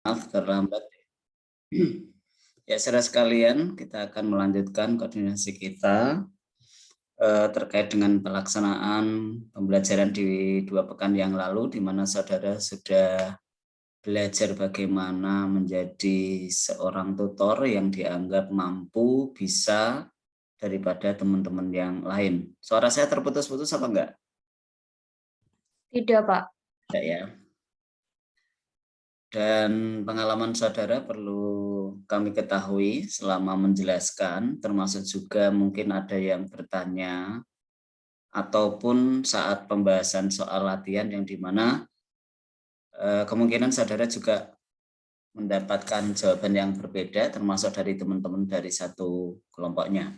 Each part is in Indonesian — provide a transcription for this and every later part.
Maaf terlambat. Ya, saudara sekalian, kita akan melanjutkan koordinasi kita terkait dengan pelaksanaan pembelajaran di 2 pekan yang lalu, di mana saudara sudah belajar bagaimana menjadi seorang tutor yang dianggap mampu, bisa daripada teman-teman yang lain. Suara saya terputus-putus apa enggak? Tidak, Pak. Tidak ya. Dan pengalaman saudara perlu kami ketahui selama menjelaskan, termasuk juga mungkin ada yang bertanya, ataupun saat pembahasan soal latihan yang dimana kemungkinan saudara juga mendapatkan jawaban yang berbeda, termasuk dari teman-teman dari satu kelompoknya.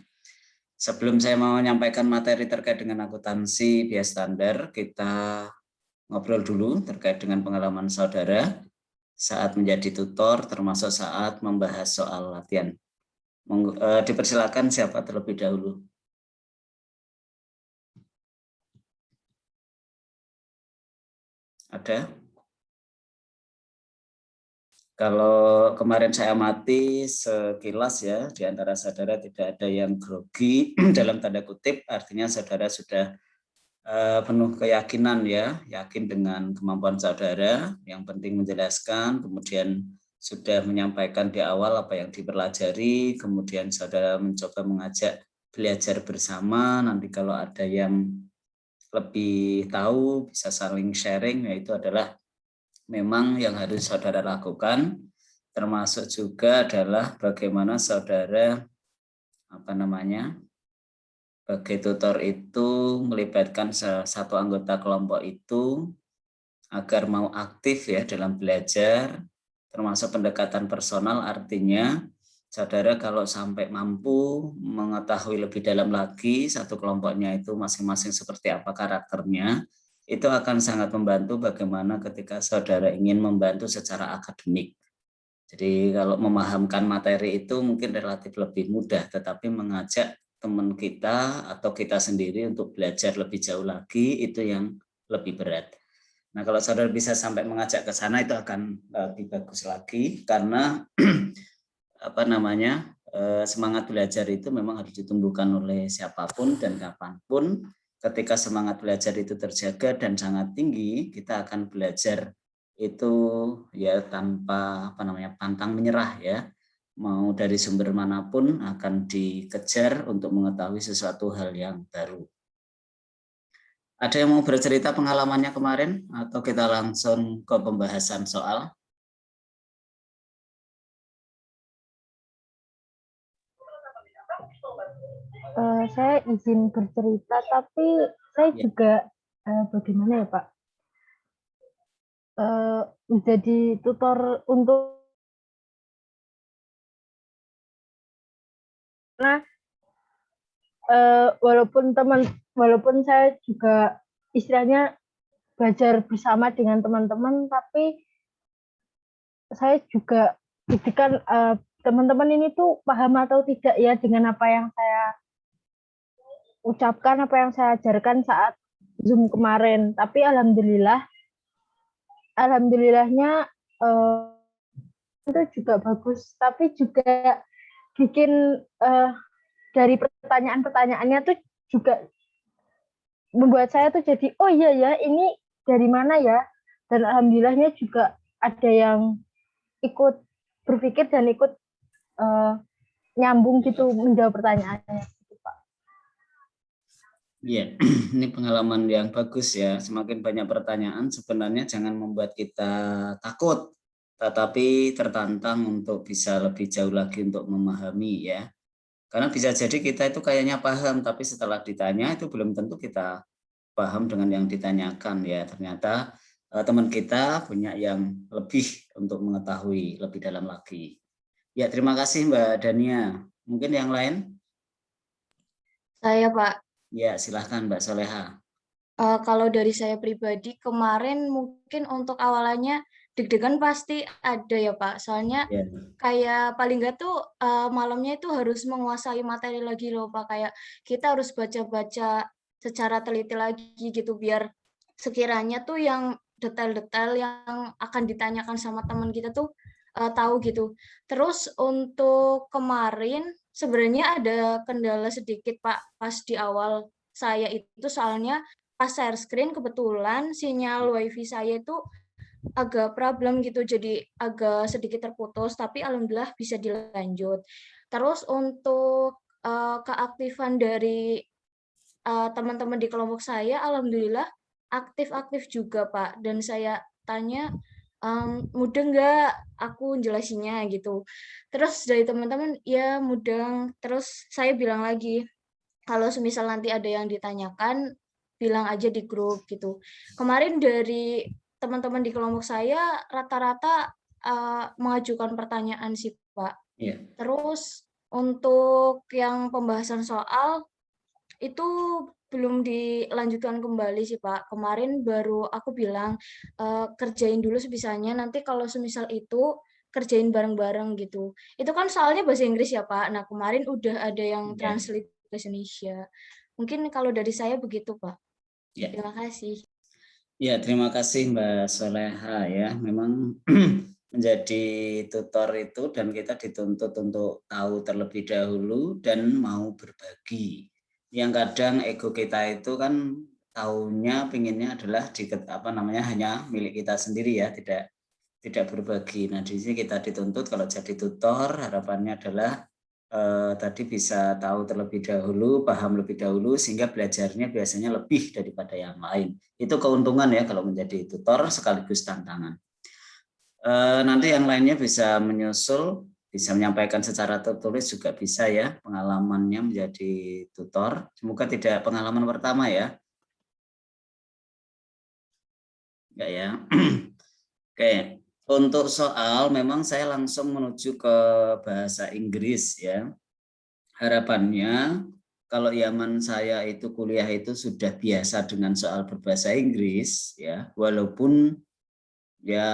Sebelum saya mau menyampaikan materi terkait dengan akuntansi biaya standar, kita ngobrol dulu terkait dengan pengalaman saudara saat menjadi tutor, termasuk saat membahas soal latihan. Dipersilakan siapa terlebih dahulu. Ada? Kalau kemarin saya amati sekilas ya, di antara saudara tidak ada yang grogi dalam tanda kutip, artinya saudara sudah penuh keyakinan ya, yakin dengan kemampuan saudara, yang penting menjelaskan, kemudian sudah menyampaikan di awal apa yang dipelajari, kemudian saudara mencoba mengajak belajar bersama, nanti kalau ada yang lebih tahu bisa saling sharing, yaitu adalah memang yang harus saudara lakukan, termasuk juga adalah bagaimana saudara sebagai tutor itu melibatkan satu anggota kelompok itu agar mau aktif ya dalam belajar, termasuk pendekatan personal, artinya saudara kalau sampai mampu mengetahui lebih dalam lagi satu kelompoknya itu masing-masing seperti apa karakternya, itu akan sangat membantu bagaimana ketika saudara ingin membantu secara akademik. Jadi kalau memahamkan materi itu mungkin relatif lebih mudah, tetapi mengajak teman kita atau kita sendiri untuk belajar lebih jauh lagi itu yang lebih berat. Nah, kalau saudara bisa sampai mengajak ke sana itu akan lebih bagus lagi karena semangat belajar itu memang harus ditumbuhkan oleh siapapun dan kapanpun. Ketika semangat belajar itu terjaga dan sangat tinggi, kita akan belajar itu ya tanpa pantang menyerah ya. Mau dari sumber manapun akan dikejar untuk mengetahui sesuatu hal yang baru. Ada yang mau bercerita pengalamannya kemarin atau kita langsung ke pembahasan soal? Saya izin bercerita, tapi saya juga bagaimana ya, Pak? Menjadi tutor untuk walaupun saya juga istilahnya belajar bersama dengan teman-teman, tapi saya juga didikan teman-teman ini tuh paham atau tidak ya dengan apa yang saya ucapkan, apa yang saya ajarkan saat Zoom kemarin. Tapi alhamdulillahnya itu juga bagus. Tapi juga bikin dari pertanyaan-pertanyaannya tuh juga membuat saya tuh jadi oh iya ya ini dari mana ya, dan alhamdulillahnya juga ada yang ikut berpikir dan ikut nyambung gitu menjawab pertanyaannya. Iya, ini pengalaman yang bagus ya. Semakin banyak pertanyaan sebenarnya jangan membuat kita takut, tetapi tertantang untuk bisa lebih jauh lagi untuk memahami ya. Karena bisa jadi kita itu kayaknya paham, tapi setelah ditanya itu belum tentu kita paham dengan yang ditanyakan ya. Ternyata teman kita punya yang lebih untuk mengetahui lebih dalam lagi. Ya, terima kasih Mbak Dania. Mungkin yang lain? Saya, Pak. Ya, silahkan Mbak Soleha. Kalau dari saya pribadi, kemarin mungkin untuk awalannya deg-degan pasti ada ya, Pak. Soalnya kayak paling nggak tuh malamnya itu harus menguasai materi lagi loh, Pak. Kayak kita harus baca-baca secara teliti lagi gitu, biar sekiranya tuh yang detail-detail yang akan ditanyakan sama teman kita tuh tahu gitu. Terus untuk kemarin sebenarnya ada kendala sedikit Pak pas di awal saya itu, soalnya pas share screen kebetulan sinyal WiFi saya itu agak problem gitu, jadi agak sedikit terputus, tapi alhamdulillah bisa dilanjut. Terus untuk keaktifan dari teman-teman di kelompok saya, alhamdulillah aktif-aktif juga Pak. Dan saya tanya, mudah nggak aku jelasinnya gitu. Terus dari teman-teman, ya mudah. Terus saya bilang lagi, kalau semisal nanti ada yang ditanyakan, bilang aja di grup gitu. Kemarin dari teman-teman di kelompok saya rata-rata mengajukan pertanyaan sih Pak. Iya. Terus untuk yang pembahasan soal itu belum dilanjutkan kembali sih Pak. Kemarin baru aku bilang kerjain dulu sebisanya. Nanti kalau semisal itu kerjain bareng-bareng gitu. Itu kan soalnya bahasa Inggris ya Pak. Nah kemarin udah ada yang Ya. translate bahasa Indonesia. Mungkin kalau dari saya begitu Pak. Ya. Terima kasih. Ya, terima kasih Mbak Soleha ya. Memang menjadi tutor itu dan kita dituntut untuk tahu terlebih dahulu dan mau berbagi. Yang kadang ego kita itu kan tahunya pinginnya adalah hanya milik kita sendiri ya, tidak berbagi. Nah, di sini kita dituntut kalau jadi tutor harapannya adalah tadi bisa tahu terlebih dahulu, paham lebih dahulu, sehingga belajarnya biasanya lebih daripada yang lain. Itu keuntungan ya kalau menjadi tutor sekaligus tantangan. Nanti yang lainnya bisa menyusul, bisa menyampaikan secara tertulis juga bisa ya pengalamannya menjadi tutor. Semoga tidak pengalaman pertama ya. Enggak ya. Oke. Untuk soal memang saya langsung menuju ke bahasa Inggris ya. Harapannya kalau zaman saya itu kuliah itu sudah biasa dengan soal berbahasa Inggris ya, walaupun ya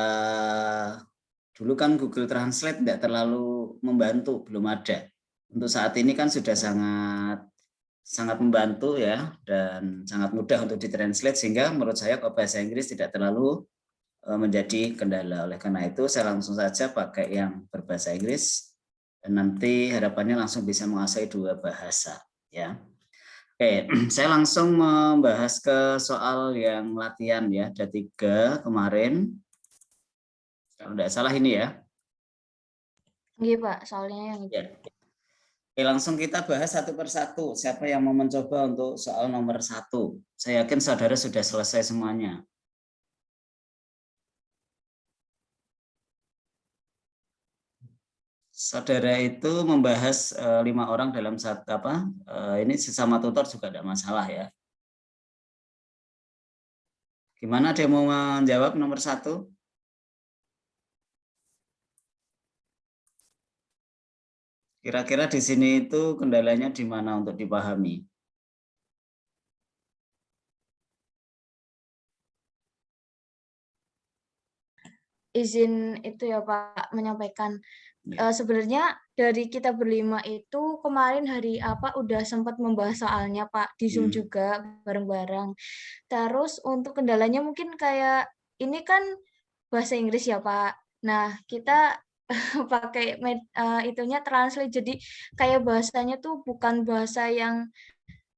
dulu kan Google Translate tidak terlalu membantu, belum ada. Untuk saat ini kan sudah sangat membantu ya dan sangat mudah untuk ditranslate, sehingga menurut saya kalau bahasa Inggris tidak terlalu menjadi kendala. Oleh karena itu saya langsung saja pakai yang berbahasa Inggris dan nanti harapannya langsung bisa menguasai 2 bahasa ya. Oke, saya langsung membahas ke soal yang latihan ya. Ada 3 kemarin. Kalau tidak salah ini ya. Iya Pak, soalnya yang itu. Ya. Oke, langsung kita bahas satu persatu. Siapa yang mau mencoba untuk soal nomor 1? Saya yakin saudara sudah selesai semuanya. Saudara itu membahas 5 orang dalam satu ini sesama tutor juga tidak masalah ya. Gimana ada yang mau menjawab nomor 1? Kira-kira di sini itu kendalanya di mana untuk dipahami? Izin itu ya Pak menyampaikan. Sebenarnya dari kita berlima itu kemarin hari apa udah sempat membahas soalnya Pak di Zoom juga bareng-bareng. Terus untuk kendalanya mungkin kayak ini kan bahasa Inggris ya Pak. Nah kita pakai itunya translate, jadi kayak bahasanya tuh bukan bahasa yang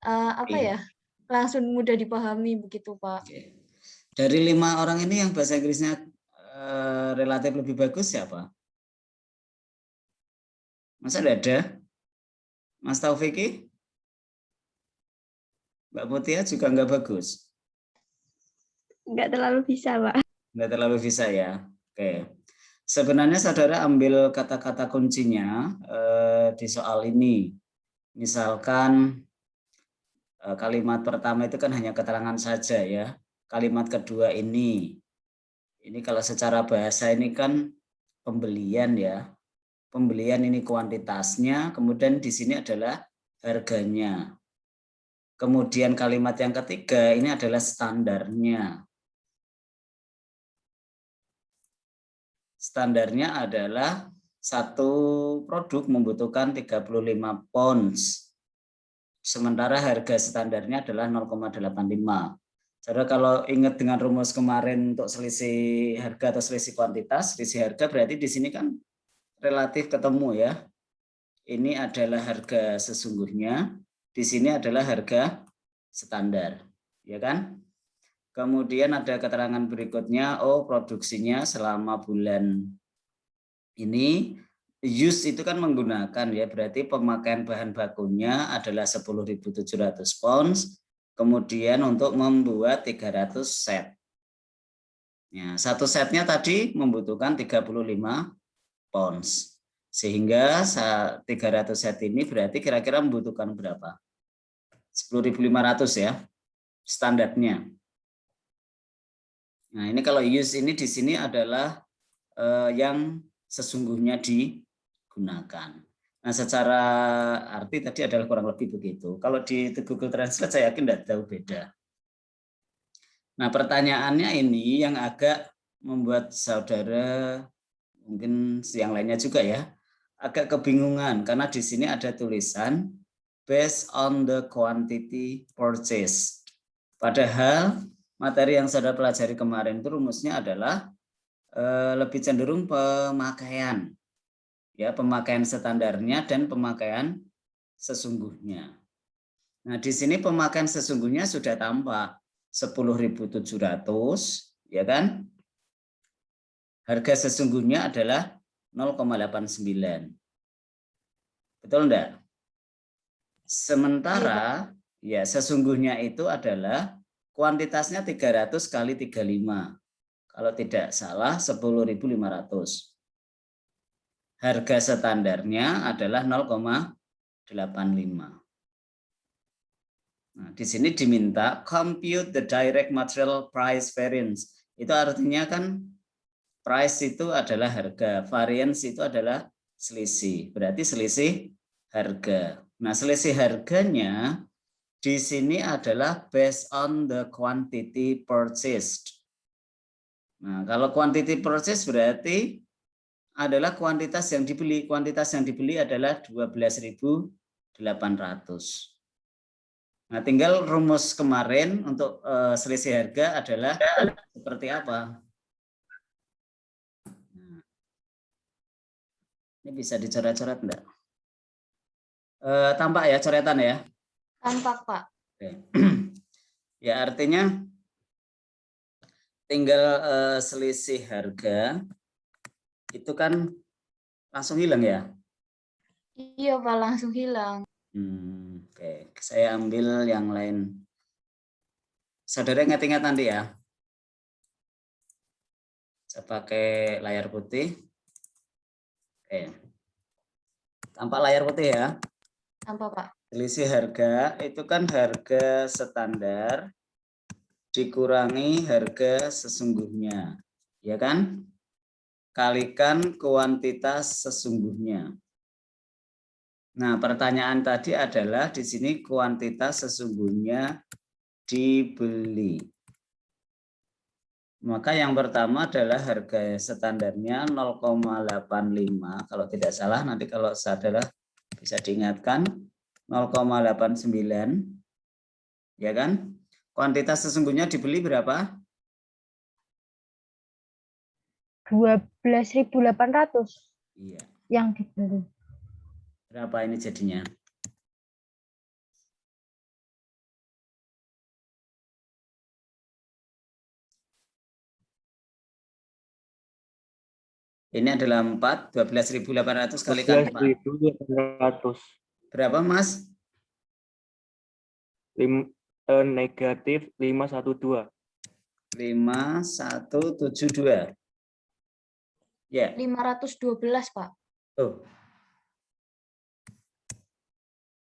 apa ya langsung mudah dipahami begitu Pak. Dari 5 orang ini yang bahasa Inggrisnya relatif lebih bagus siapa? Masa tidak ada? Mas Taufiki? Mbak Mutia juga nggak bagus? Nggak terlalu bisa, Pak. Nggak terlalu bisa ya. Oke. Sebenarnya saudara ambil kata-kata kuncinya di soal ini. Misalkan kalimat pertama itu kan hanya keterangan saja ya. Kalimat kedua ini kalau secara bahasa ini kan pembelian ya. Pembelian ini kuantitasnya, kemudian di sini adalah harganya. Kemudian kalimat yang ketiga ini adalah standarnya. Standarnya adalah satu produk membutuhkan 35 pounds. Sementara harga standarnya adalah 0,85. Saudara kalau ingat dengan rumus kemarin untuk selisih harga atau selisih kuantitas, selisih harga berarti di sini kan relatif ketemu ya. Ini adalah harga sesungguhnya, di sini adalah harga standar, ya kan? Kemudian ada keterangan berikutnya, oh produksinya selama bulan ini, use itu kan menggunakan ya, berarti pemakaian bahan bakunya adalah 10.700 pounds, kemudian untuk membuat 300 set. Ya, satu setnya tadi membutuhkan 35 pounds. Sehingga 300 set ini berarti kira-kira membutuhkan berapa? 10.500 ya, standarnya. Nah, ini kalau use ini di sini adalah yang sesungguhnya digunakan. Nah, secara arti tadi adalah kurang lebih begitu. Kalau di Google Translate saya yakin tidak jauh beda. Nah, pertanyaannya ini yang agak membuat saudara, mungkin yang lainnya juga ya, agak kebingungan karena di sini ada tulisan based on the quantity purchased. Padahal materi yang saudara pelajari kemarin itu rumusnya adalah lebih cenderung pemakaian, ya, pemakaian standarnya dan pemakaian sesungguhnya. Nah, di sini pemakaian sesungguhnya sudah tampak 10.700, ya kan? Harga sesungguhnya adalah 0,89. Betul enggak? Sementara ya sesungguhnya itu adalah kuantitasnya 300 kali 35. Kalau tidak salah 10.500. Harga standarnya adalah 0,85. Nah, di sini diminta compute the direct material price variance. Itu artinya kan price itu adalah harga, variance itu adalah selisih. Berarti selisih harga. Nah, selisih harganya di sini adalah based on the quantity purchased. Nah, kalau quantity purchased berarti adalah kuantitas yang dibeli. Kuantitas yang dibeli adalah 12.800. Nah, tinggal rumus kemarin untuk selisih harga adalah seperti apa? Nah, ini bisa dicoret-coret enggak? Tampak ya coretan ya? Tampak, Pak. Oke. Ya, artinya tinggal selisih harga itu kan langsung hilang ya? Iya, Pak, langsung hilang. Oke, saya ambil yang lain. Saudara ingat-ingat nanti ya. Saya pakai layar putih. Oke. Tampak layar putih ya. Tampak, Pak. Selisih harga itu kan harga standar dikurangi harga sesungguhnya. Ya kan? Kalikan kuantitas sesungguhnya. Nah, pertanyaan tadi adalah di sini kuantitas sesungguhnya dibeli. Maka yang pertama adalah harga standarnya 0,85. Kalau tidak salah, nanti kalau saudara bisa diingatkan 0,89. Ya kan? Kuantitas sesungguhnya dibeli berapa? 12.800. Iya. Yang dibeli. Berapa ini jadinya? Ini adalah 4, 12.800 kalikan 4. 12.800. Berapa, Mas? Negatif 512. 5172. Ya. 512, Pak. Tuh.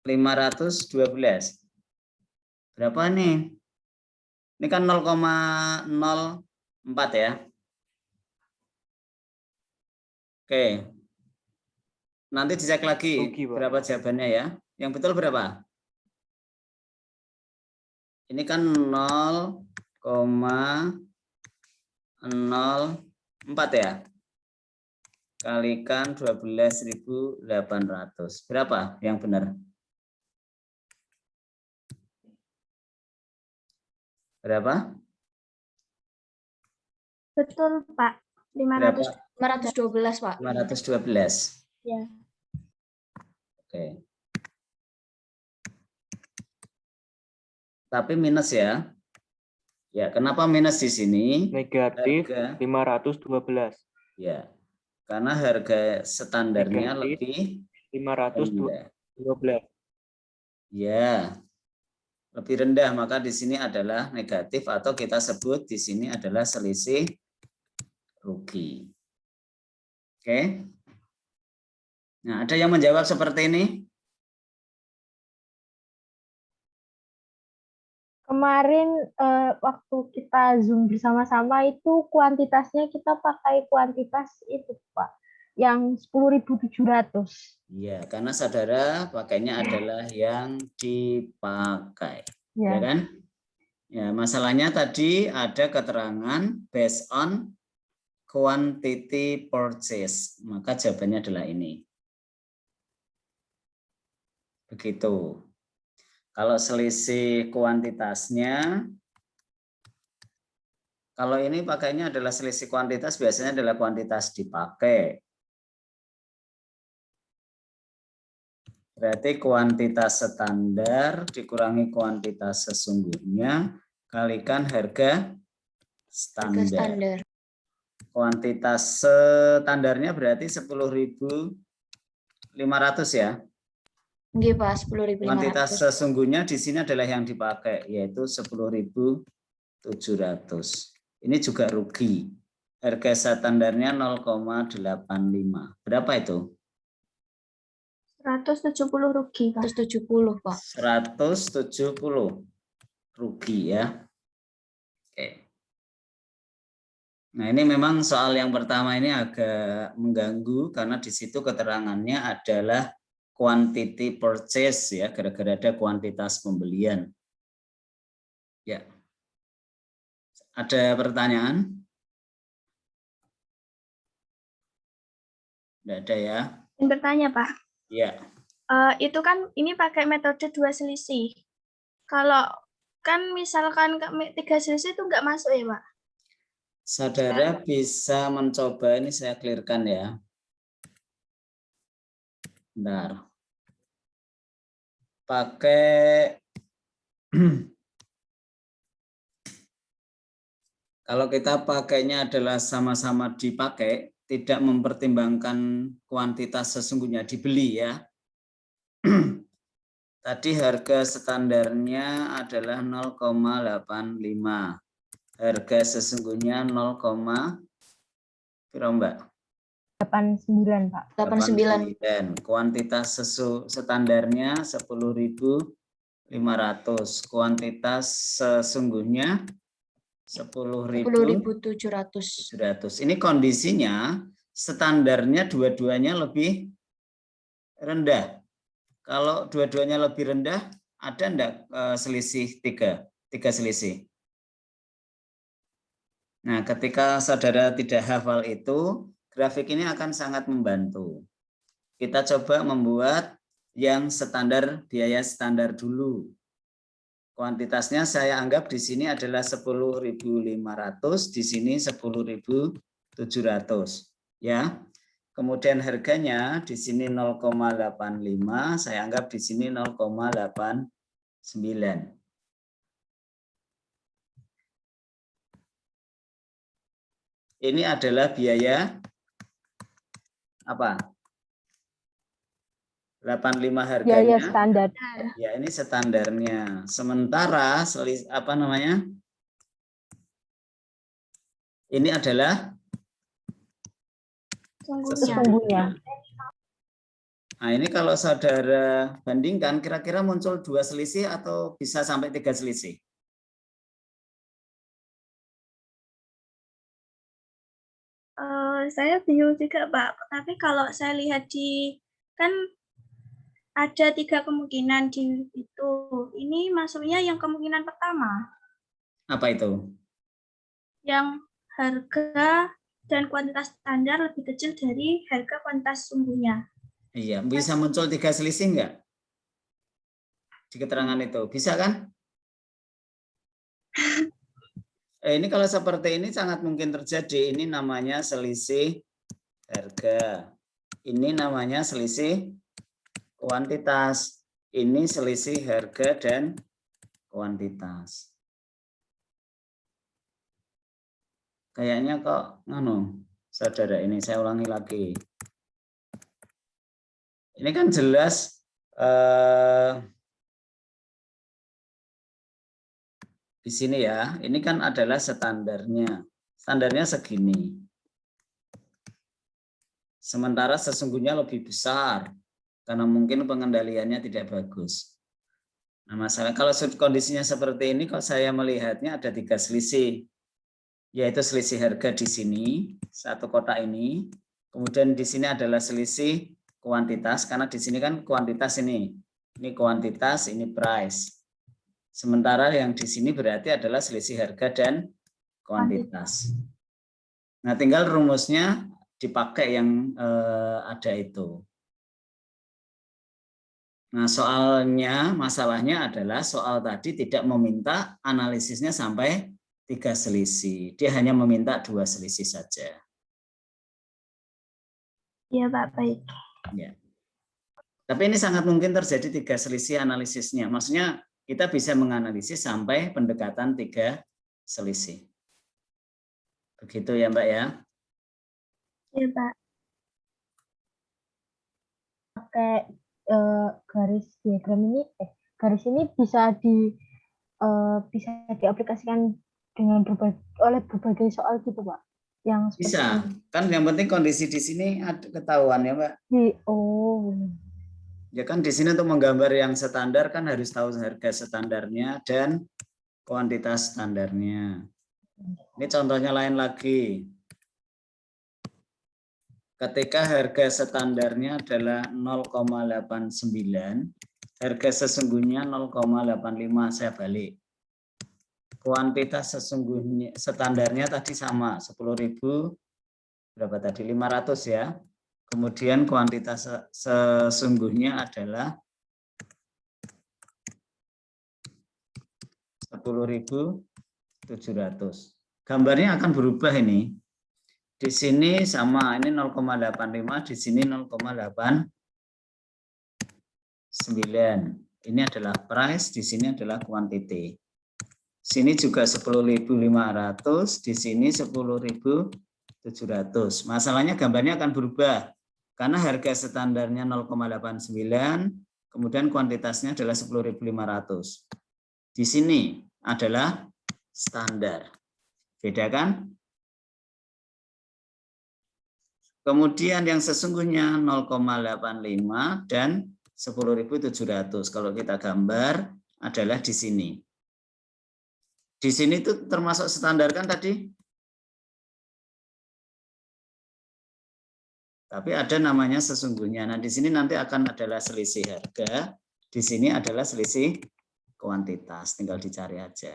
512. Berapa nih? Ini kan 0,04 ya. Oke. Nanti dicek lagi Rugi, Pak. berapa jawabannya ya. Yang betul berapa? Ini kan 0,04 ya. Kalikan 12.800. Berapa yang benar? Berapa? Betul, Pak. Berapa? 512, Pak. 512. Ya. Oke. Tapi minus ya. Ya, kenapa minus di sini? Negatif Harga, 512. ya. Karena harga standarnya Negatif lebih 512. rendah. Ya, lebih rendah, maka di sini adalah negatif atau kita sebut di sini adalah selisih rugi. Oke. Nah, ada yang menjawab seperti ini? Kemarin waktu kita Zoom bersama-sama itu kuantitasnya kita pakai kuantitas itu, Pak, yang 10.700. Iya, karena saudara pakainya adalah yang dipakai. Ya Ya. kan? Ya, masalahnya tadi ada keterangan based on quantity purchase. Maka jawabannya adalah ini. Begitu. Kalau selisih kuantitasnya, kalau ini pakainya adalah selisih kuantitas, biasanya adalah kuantitas dipakai. Berarti kuantitas standar dikurangi kuantitas sesungguhnya, kalikan harga standar. Standar. Kuantitas standarnya berarti 10.500 ya. Nggih, Pak, 10.500. Kuantitas sesungguhnya di sini adalah yang dipakai, yaitu 10.700. Ini juga rugi. Harga standarnya 0,85. Berapa itu? 170 rugi, Pak. 170, Pak. 170 rugi ya. Oke. Nah, ini memang soal yang pertama ini agak mengganggu karena di situ keterangannya adalah quantity purchase ya, gara-gara ada kuantitas pembelian. Ya. Ada pertanyaan? Tidak ada ya? Yang bertanya, Pak. Ya. Itu kan ini pakai metode 2 selisih. Kalau kan misalkan 3 selisih itu nggak masuk ya, Pak? Saudara bisa mencoba, ini saya clearkan ya. Bentar. Pakai kalau kita pakainya adalah sama-sama dipakai, tidak mempertimbangkan kuantitas sesungguhnya dibeli ya. Tadi harga standarnya adalah 0,85. Harga sesungguhnya 0, berapa Mbak? 89, Pak. 89. Kuantitas standarnya 10.500. Kuantitas sesungguhnya 10.700. Ini kondisinya standarnya dua-duanya lebih rendah. Kalau dua-duanya lebih rendah, ada enggak selisih tiga selisih? Nah, ketika saudara tidak hafal itu, grafik ini akan sangat membantu. Kita coba membuat yang standar, biaya standar dulu. Kuantitasnya saya anggap di sini adalah 10.500, di sini 10.700. Ya. Kemudian harganya di sini 0,85, saya anggap di sini 0,89. Ini adalah biaya apa? 85 harganya. Biaya standar. Ya, ini standarnya. Sementara apa namanya? Ini adalah Sesungguhnya. Nah, ini kalau saudara bandingkan, kira-kira muncul 2 selisih atau bisa sampai 3 selisih? Saya bingung juga, Pak. Tapi kalau saya lihat kan ada 3 kemungkinan di itu. Ini masuknya yang kemungkinan pertama. Apa itu? Yang harga dan kuantitas standar lebih kecil dari harga kuantitas sungguhnya. Iya, bisa muncul 3 selisih enggak? Di keterangan itu, bisa kan? Ini kalau seperti ini sangat mungkin terjadi. Ini namanya selisih harga. Ini namanya selisih kuantitas. Ini selisih harga dan kuantitas. Kayaknya kok saudara, ini saya ulangi lagi. Ini kan jelas di sini ya. Ini kan adalah standarnya. Standarnya segini. Sementara sesungguhnya lebih besar karena mungkin pengendaliannya tidak bagus. Nah, masalah kalau kondisinya seperti ini, kalau saya melihatnya ada 3 selisih, yaitu selisih harga di sini, satu kotak ini, kemudian di sini adalah selisih kuantitas, karena di sini kan kuantitas ini kuantitas, ini price. Sementara yang di sini berarti adalah selisih harga dan kuantitas. Nah, tinggal rumusnya dipakai yang ada itu. Nah, masalahnya adalah soal tadi tidak meminta analisisnya sampai 3 selisih. Dia hanya meminta 2 selisih saja. Iya, Pak, baik. Ya. Tapi ini sangat mungkin terjadi 3 selisih analisisnya. Maksudnya kita bisa menganalisis sampai pendekatan 3 selisih. Begitu ya, Mbak ya? Iya, Pak. Pakai garis diagram ini, garis ini bisa diaplikasikan dengan oleh berbagai soal gitu, Pak. Yang bisa. Kan yang penting kondisi di sini ada ketahuan ya, Mbak. Ya kan di sini untuk menggambar yang standar kan harus tahu harga standarnya dan kuantitas standarnya. Ini contohnya lain lagi. Ketika harga standarnya adalah 0,89, harga sesungguhnya 0,85, saya balik. Kuantitas sesungguhnya standarnya tadi sama, 10.000 berapa tadi? 500 ya. Kemudian kuantitas sesungguhnya adalah 10.700. Gambarnya akan berubah ini. Di sini sama, ini 0,85, di sini 0,89. Ini adalah price, di sini adalah quantity. Sini juga 10.500, di sini 10.700. Masalahnya gambarnya akan berubah. Karena harga standarnya 0,89, kemudian kuantitasnya adalah 10.500. Di sini adalah standar. Beda kan? Kemudian yang sesungguhnya 0,85 dan 10.700. Kalau kita gambar adalah di sini. Di sini itu termasuk standar kan tadi? Tapi ada namanya sesungguhnya. Nah, di sini nanti akan adalah selisih harga. Di sini adalah selisih kuantitas. Tinggal dicari aja.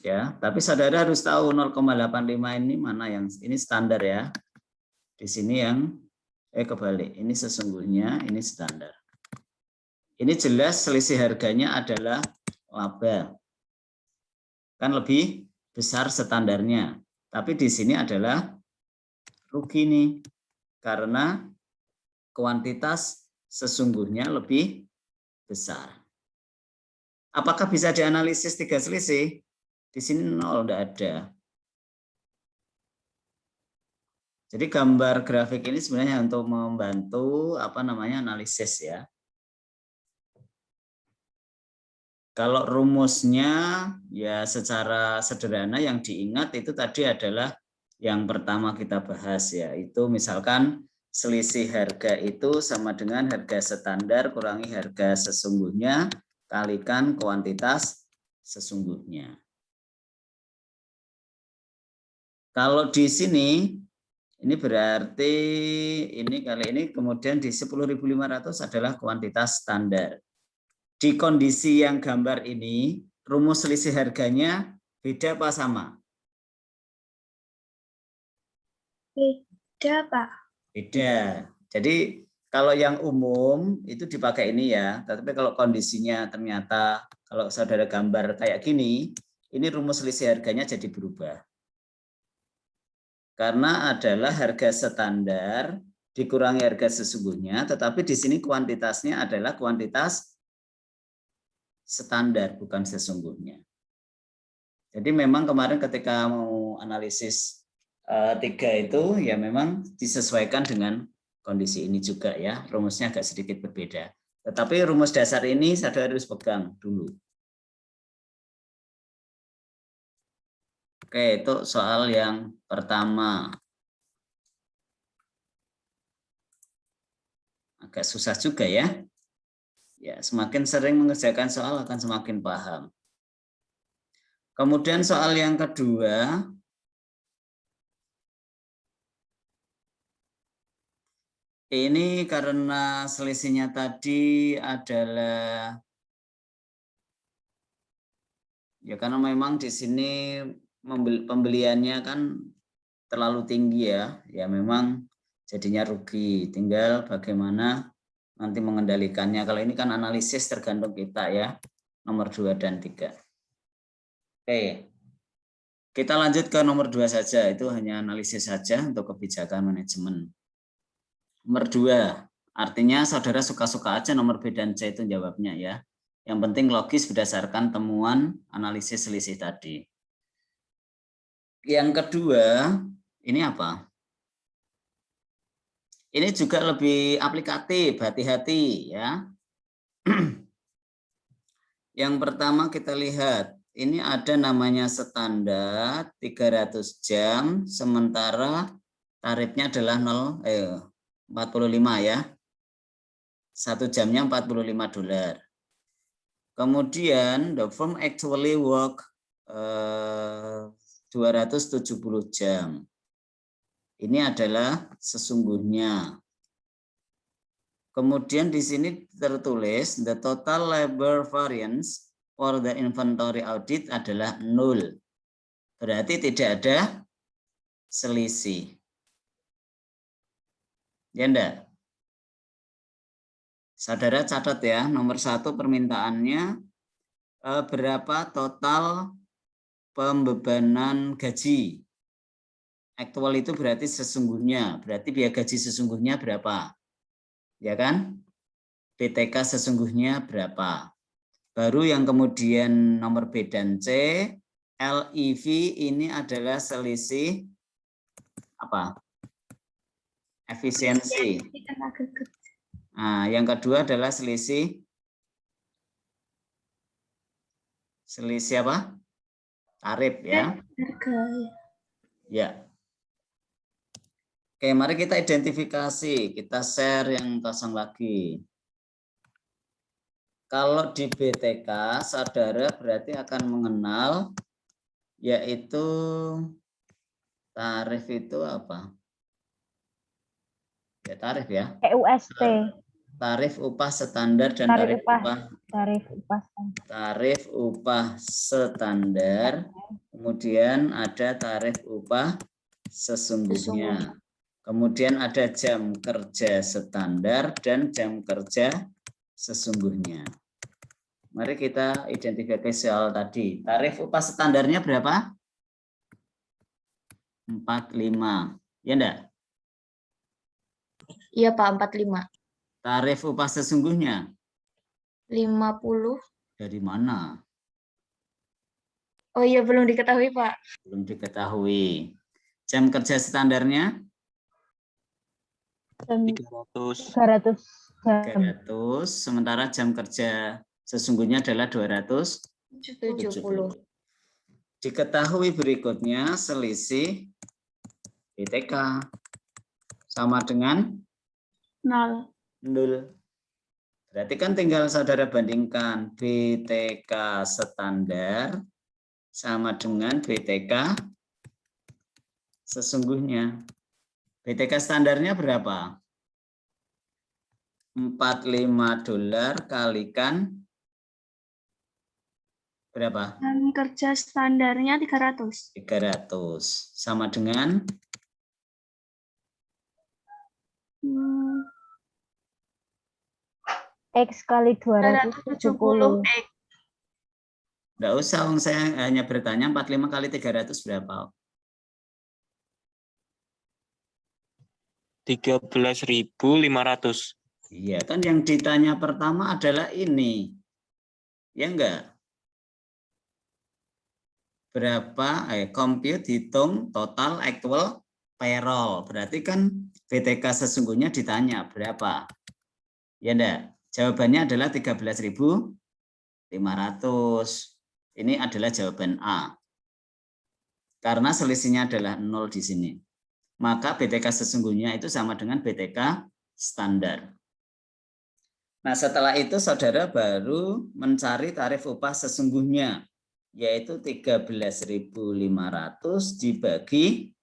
Ya, tapi saudara harus tahu 0,85 ini mana yang ini standar ya. Di sini yang kebalik, ini sesungguhnya, ini standar. Ini jelas selisih harganya adalah laba. Kan lebih besar standarnya. Tapi di sini adalah rugi nih. Karena kuantitas sesungguhnya lebih besar. Apakah bisa dianalisis 3 selisih? Di sini 0, tidak ada. Jadi gambar grafik ini sebenarnya untuk membantu analisis ya. Kalau rumusnya ya secara sederhana yang diingat itu tadi adalah yang pertama kita bahas ya. Itu misalkan selisih harga itu sama dengan harga standar kurangi harga sesungguhnya kalikan kuantitas sesungguhnya. Kalau di sini, ini berarti ini kali ini kemudian di 10.500 adalah kuantitas standar. Di kondisi yang gambar ini, rumus selisih harganya beda apa sama? Beda, Pak. Beda. Jadi kalau yang umum itu dipakai ini ya, tapi kalau kondisinya ternyata kalau saudara gambar kayak gini, ini rumus selisih harganya jadi berubah. Karena adalah harga standar dikurangi harga sesungguhnya, tetapi di sini kuantitasnya adalah kuantitas standar, bukan sesungguhnya. Jadi memang kemarin ketika mau analisis 3 itu, ya memang disesuaikan dengan kondisi ini juga ya, rumusnya agak sedikit berbeda. Tetapi rumus dasar ini saudara harus pegang dulu. Oke, itu soal yang pertama. Agak susah juga ya. Ya, semakin sering mengerjakan soal akan semakin paham. Kemudian soal yang kedua, ini karena selisihnya tadi adalah, ya karena memang di sini pembeliannya kan terlalu tinggi ya, ya memang jadinya rugi. Tinggal bagaimana nanti mengendalikannya. Kalau ini kan analisis tergantung kita ya, nomor 2 dan 3. Oke, kita lanjut ke nomor 2 saja, itu hanya analisis saja untuk kebijakan manajemen. Nomor 2, artinya saudara suka-suka aja nomor B dan C itu jawabnya ya. Yang penting logis berdasarkan temuan analisis selisih tadi. Yang kedua, ini apa? Ini juga lebih aplikatif, hati-hati ya. Yang pertama kita lihat, ini ada namanya standar 300 jam, sementara tarifnya adalah 45 ya. 1 jamnya $45. Kemudian the firm actually work 270 jam. Ini adalah sesungguhnya. Kemudian di sini tertulis the total labor variance for the inventory audit adalah 0. Berarti tidak ada selisih. Ya enggak? Saudara catat ya, nomor 1 permintaannya berapa total pembebanan gaji. Aktual itu berarti sesungguhnya, berarti biaya gaji sesungguhnya berapa? Ya kan? BTK sesungguhnya berapa? Baru yang kemudian nomor B dan C, LEV ini adalah selisih apa? Efisiensi. Nah, yang kedua adalah selisih apa? Tarif ya. Harga. Ya. Oke, mari kita identifikasi, kita share yang kosong lagi. Kalau di BTK, saudara berarti akan mengenal yaitu tarif itu apa? Ya tarif ya. EUST. Tarif upah standar dan tarif upah standar. Kemudian ada tarif upah sesungguhnya. Kemudian ada jam kerja standar dan jam kerja sesungguhnya. Mari kita identifikasi soal tadi. Tarif upah standarnya berapa? 45. Ya enggak? Iya Pak, 45. Tarif upah sesungguhnya 50. dari mana? Oh iya, belum diketahui Pak. Belum diketahui. Jam kerja standarnya 300 jam. 300, sementara jam kerja sesungguhnya adalah 270. Diketahui berikutnya selisih BTK sama dengan 0. Berarti kan tinggal saudara bandingkan BTK standar sama dengan BTK sesungguhnya. BTK standarnya berapa? $45 kalikan berapa? Jam kerja standarnya 300. 300 sama dengan X kali 270. Enggak usah, saya hanya bertanya 45 kali 300 berapa? 13.500. Iya, kan yang ditanya pertama adalah ini. Ya enggak? Berapa? Compute, hitung, total, actual, payroll. Berarti kan BTK sesungguhnya ditanya berapa? Ya enggak? Jawabannya adalah 13.500. Ini adalah jawaban A. Karena selisihnya adalah 0 di sini. Maka BTK sesungguhnya itu sama dengan BTK standar. Nah, setelah itu saudara baru mencari tarif upah sesungguhnya, yaitu 13.500 dibagi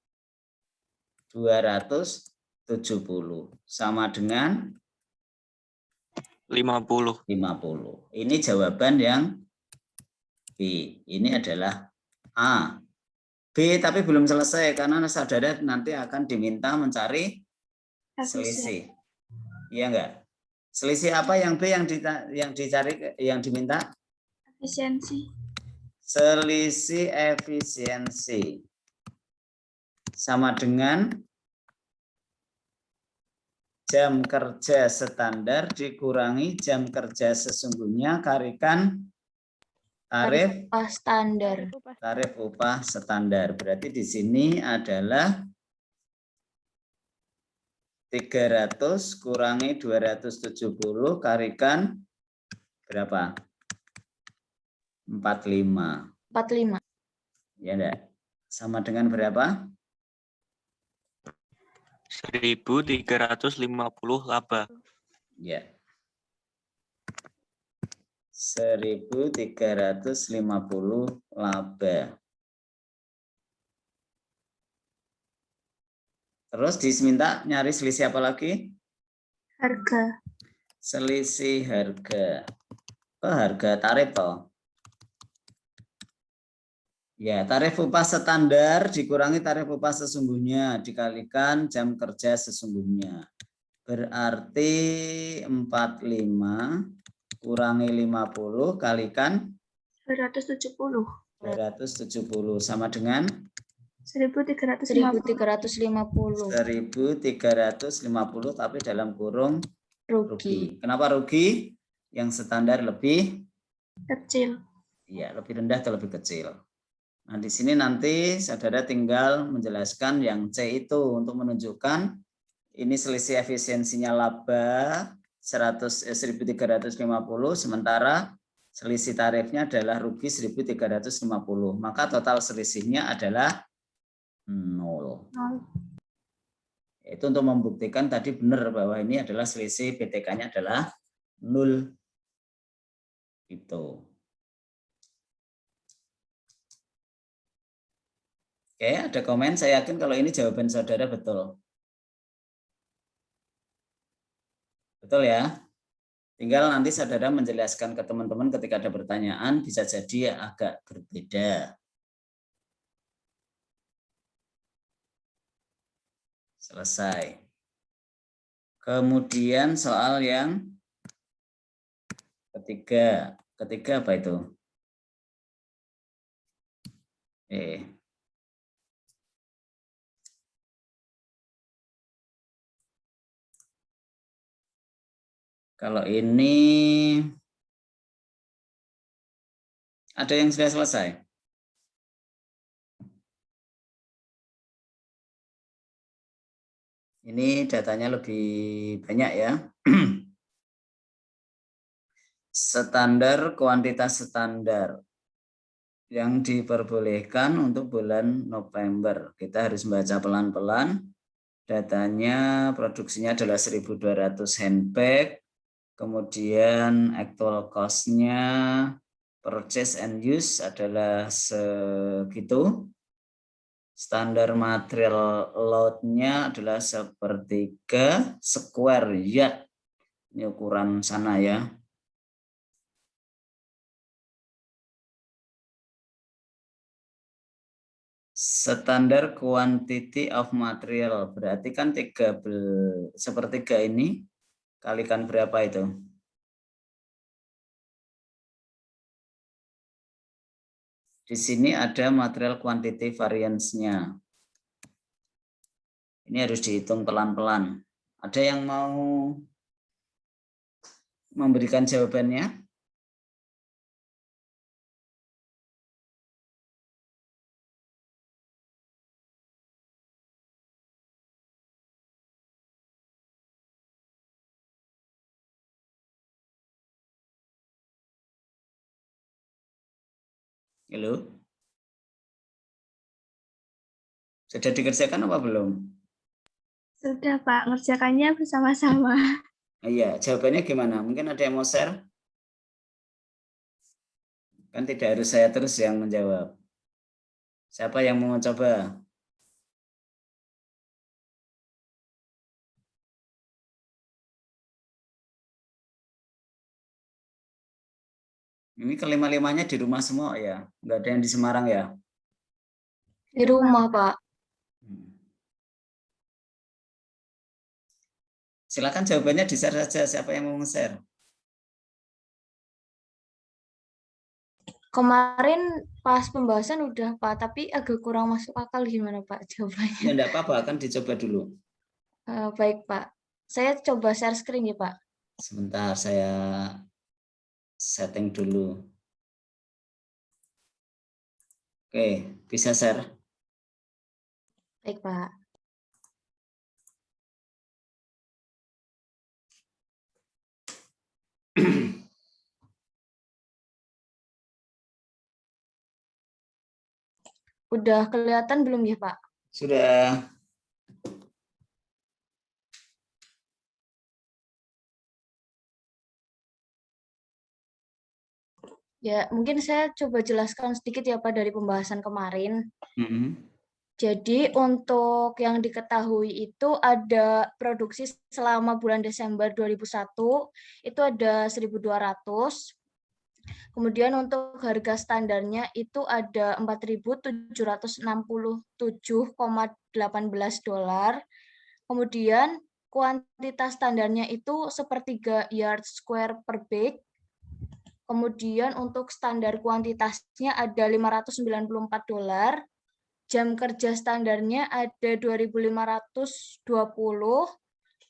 270 sama dengan 50. 50. Ini jawaban yang B. Ini adalah A. B tapi belum selesai karena saudara nanti akan diminta mencari selisih. Iya enggak? Selisih apa yang B yang dicari, yang diminta? Efisiensi. Selisih efisiensi sama dengan jam kerja standar dikurangi jam kerja sesungguhnya kalikan tarif upah standar. Tarif upah standar. Berarti di sini adalah 300 kurangi 270 kalikan berapa? 45. 45. Ya enggak? Sama dengan berapa? 1.350 laba. Ya. 1.350 laba. Terus diminta nyari selisih apa lagi? Harga. Selisih harga. Oh, harga tarif toh. Ya, tarif upah standar dikurangi tarif upah sesungguhnya dikalikan jam kerja sesungguhnya. Berarti 45 kurangi 50 kalikan 270. 270 sama dengan 1.350. 1.350 tapi dalam kurung rugi. Kenapa rugi? Yang standar lebih Kecil. Iya, lebih rendah atau lebih kecil. Nah, di sini nanti saudara tinggal menjelaskan yang C itu untuk menunjukkan ini selisih efisiensinya laba 1.350 sementara selisih tarifnya adalah rugi 1.350. Maka total selisihnya adalah 0. Itu untuk membuktikan tadi benar bahwa ini adalah selisih BTK-nya adalah 0. Itu. Oke, ada komen. Saya yakin kalau ini jawaban saudara betul. Betul ya? Tinggal nanti saudara menjelaskan ke teman-teman ketika ada pertanyaan, bisa jadi agak berbeda. Selesai. Kemudian soal yang ketiga. Ketiga apa itu? Kalau ini ada yang sudah selesai? Ini datanya lebih banyak ya. Standar, kuantitas standar yang diperbolehkan untuk bulan November. Kita harus membaca pelan-pelan. Datanya produksinya adalah 1.200 handbag. Kemudian actual cost-nya purchase and use adalah segitu. Standar material load-nya adalah 1/3 square yard. Ini ukuran sana ya. Standar quantity of material berarti kan 1/3 ini kalikan berapa itu? Di sini ada material quantity variance-nya. Ini harus dihitung pelan-pelan. Ada yang mau memberikan jawabannya? Halo? Sudah dikerjakan apa belum? Sudah, Pak. Ngerjakannya bersama-sama. Iya, jawabannya gimana? Mungkin ada yang mau share? Kan tidak harus saya terus yang menjawab. Siapa yang mau coba? Ini kelima-limanya di rumah semua ya? Nggak ada yang di Semarang ya? Di rumah, Pak. Silakan jawabannya di-share saja. Siapa yang mau nge-share? Kemarin pas pembahasan udah, Pak, tapi agak kurang masuk akal gimana, Pak, jawabannya. Ya, enggak apa-apa, kan dicoba dulu. Baik, Pak. Saya coba share screen ya, Pak. Sebentar, saya setting dulu. Oke, bisa share. Baik, Pak. Udah kelihatan belum ya, Pak? Sudah. Ya, mungkin saya coba jelaskan sedikit ya, Pak, dari pembahasan kemarin. Jadi untuk yang diketahui itu ada produksi selama bulan Desember 2001 itu ada 1.200. Kemudian untuk harga standarnya itu ada 4.767,18 dolar. Kemudian kuantitas standarnya itu 1/3 yard square per bag. Kemudian untuk standar kuantitasnya ada 594 dolar. Jam kerja standarnya ada 2.520.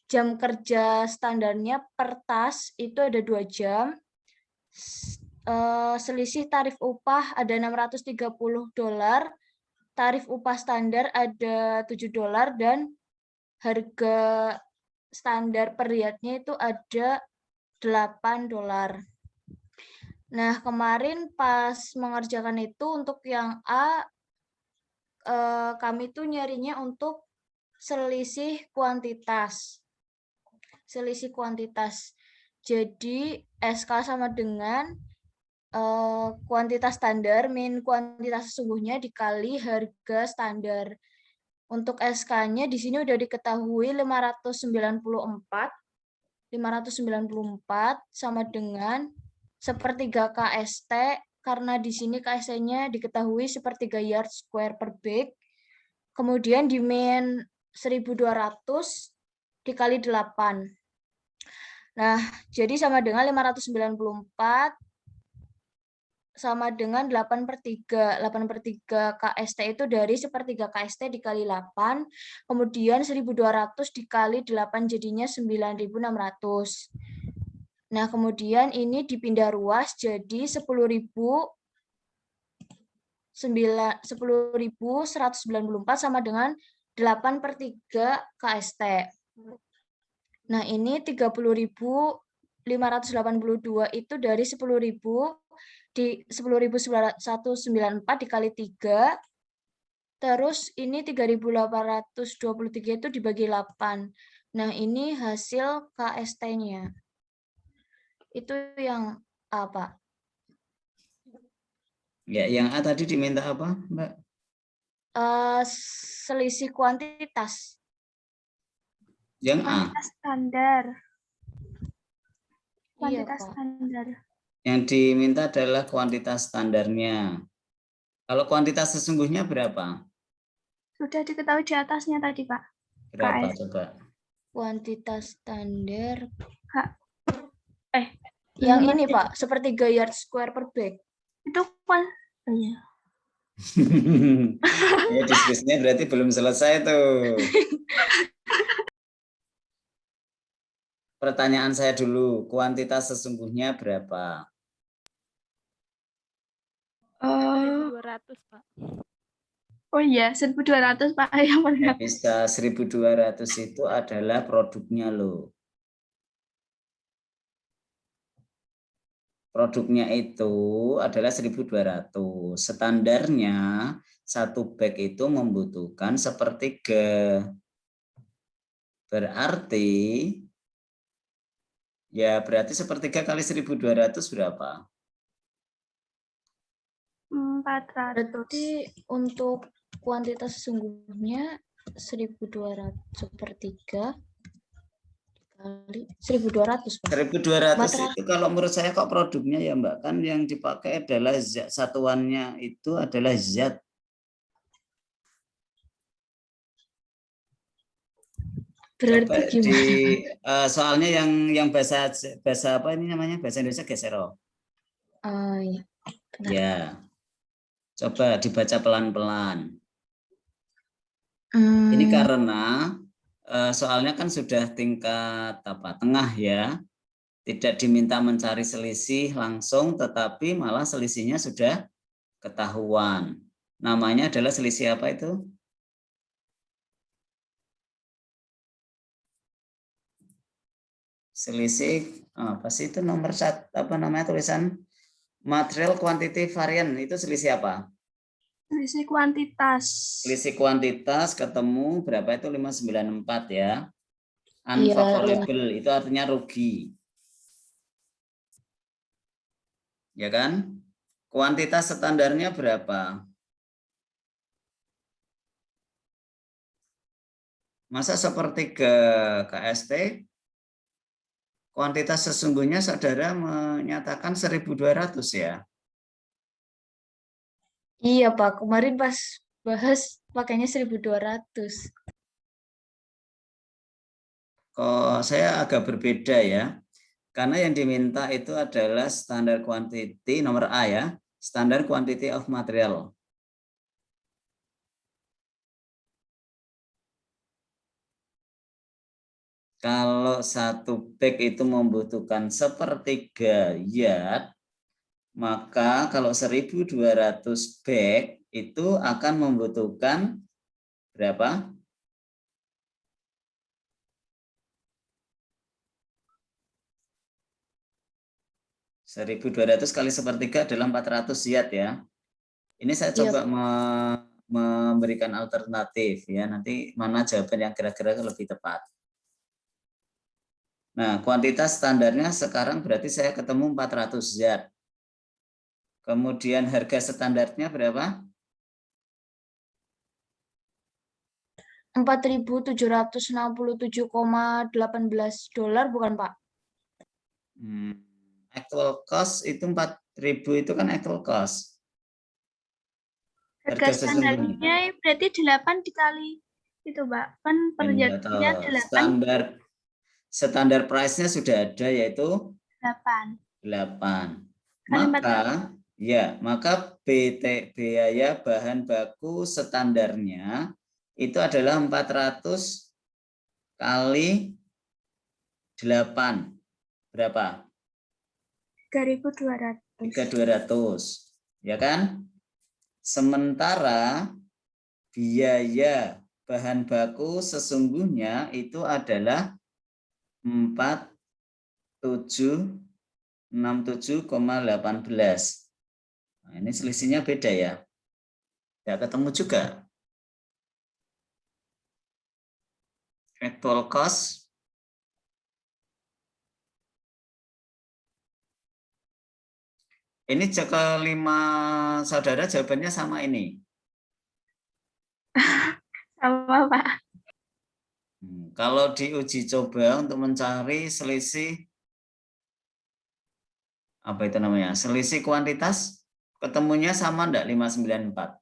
Jam kerja standarnya per tas itu ada 2 jam. Selisih tarif upah ada 630 dolar. Tarif upah standar ada 7 dolar dan harga standar per yardnya itu ada 8 dolar. Nah, kemarin pas mengerjakan itu untuk yang A, kami tuh nyarinya untuk selisih kuantitas. Selisih kuantitas. Jadi SK sama dengan kuantitas standar min kuantitas sesungguhnya dikali harga standar. Untuk SK-nya di sini udah diketahui 594 sama dengan 1/3 KST, karena di sini KST-nya diketahui 1/3 yard square per bag. Kemudian di min 1.200 dikali 8. Nah, jadi sama dengan 594 sama dengan 8/3. 8/3 KST itu dari 1/3 KST dikali 8. Kemudian 1.200 dikali 8 jadinya 9.600. Nah, kemudian ini dipindah ruas jadi 10.194 sama dengan 8/3 KST. Nah, ini 30.582 itu dari 10.000 di 10.194 dikali 3. Terus ini 3.823 itu dibagi 8. Nah, ini hasil KST-nya. Itu yang apa? Ya, yang A tadi diminta apa, Mbak? Selisih kuantitas. Yang A. Kuantitas standar. Iya, Kuantitas Pak. standar. Yang diminta adalah kuantitas standarnya. Kalau kuantitas sesungguhnya berapa? Sudah diketahui di atasnya tadi, Pak. Berapa KS. coba? Kuantitas standar. Yang Yang ini, Pak, 1/3 yard square per bag. Itu iya. Ya, diskusinya berarti belum selesai tuh. Pertanyaan saya dulu, kuantitas sesungguhnya berapa? 1.200, Pak. Oh iya, 1.200 Pak. Yang Nggak benar. bisa, 1.200 itu adalah produknya loh. Produknya itu adalah 1.200. Standarnya satu bag itu membutuhkan sepertiga. Berarti ya berarti sepertiga kali 1.200 berapa? 400. Berarti untuk kuantitas sesungguhnya 1.200 sepertiga kali 1.200, Pak. 1.200 400. itu kalau menurut saya kok produknya ya Mbak, kan yang dipakai adalah zat, satuannya itu adalah zat. Berarti Coba gimana? soalnya yang bahasa bahasa apa ini namanya, bahasa Indonesia gesero. Iya. Benar. Ya, coba dibaca pelan-pelan. Ini Hmm, karena soalnya kan sudah tingkat apa tengah ya, tidak diminta mencari selisih langsung, tetapi malah selisihnya sudah ketahuan. Namanya adalah selisih apa itu? Selisih apa sih itu nomor satu, apa namanya tulisan material quantity variant, itu selisih apa? Selisih kuantitas. Selisih kuantitas ketemu berapa itu 594 ya. iya, Unfavorable itu artinya rugi. Ya kan? Kuantitas standarnya berapa? Masa sepertiga KST? Kuantitas sesungguhnya saudara menyatakan 1.200 ya. iya Pak. Kemarin pas bahas pakainya 1.200. Kok saya agak berbeda ya. Karena yang diminta itu adalah standar quantity nomor A ya, standar quantity of material. Kalau satu bag itu membutuhkan sepertiga yard, maka kalau 1.200 bag itu akan membutuhkan berapa? 1.200 kali sepertiga adalah 400 yard ya. Ini saya Iya, coba memberikan alternatif ya, nanti mana jawaban yang kira-kira lebih tepat. Nah, kuantitas standarnya sekarang berarti saya ketemu 400 yard. Kemudian harga standarnya berapa? 4.767,18 dolar, bukan Pak? Actual cost itu 4.000 itu kan actual cost. Harga Harga sesungguhnya. standarnya berarti 8 dikali itu, Mbak. Kan per jadinya 8. Standar price-nya sudah ada yaitu 8. 8. Kali 400. Maka biaya bahan baku standarnya itu adalah 400 kali 8. Berapa? 3.200. 3.200. Ya kan? Sementara biaya bahan baku sesungguhnya itu adalah 4.767,18. Nah, ini selisihnya beda ya. Tidak ketemu juga. Actual cost ini kelima saudara jawabannya sama ini. Sama, Pak. Kalau diuji coba untuk mencari selisih apa itu namanya? Selisih kuantitas ketemunya sama enggak 594?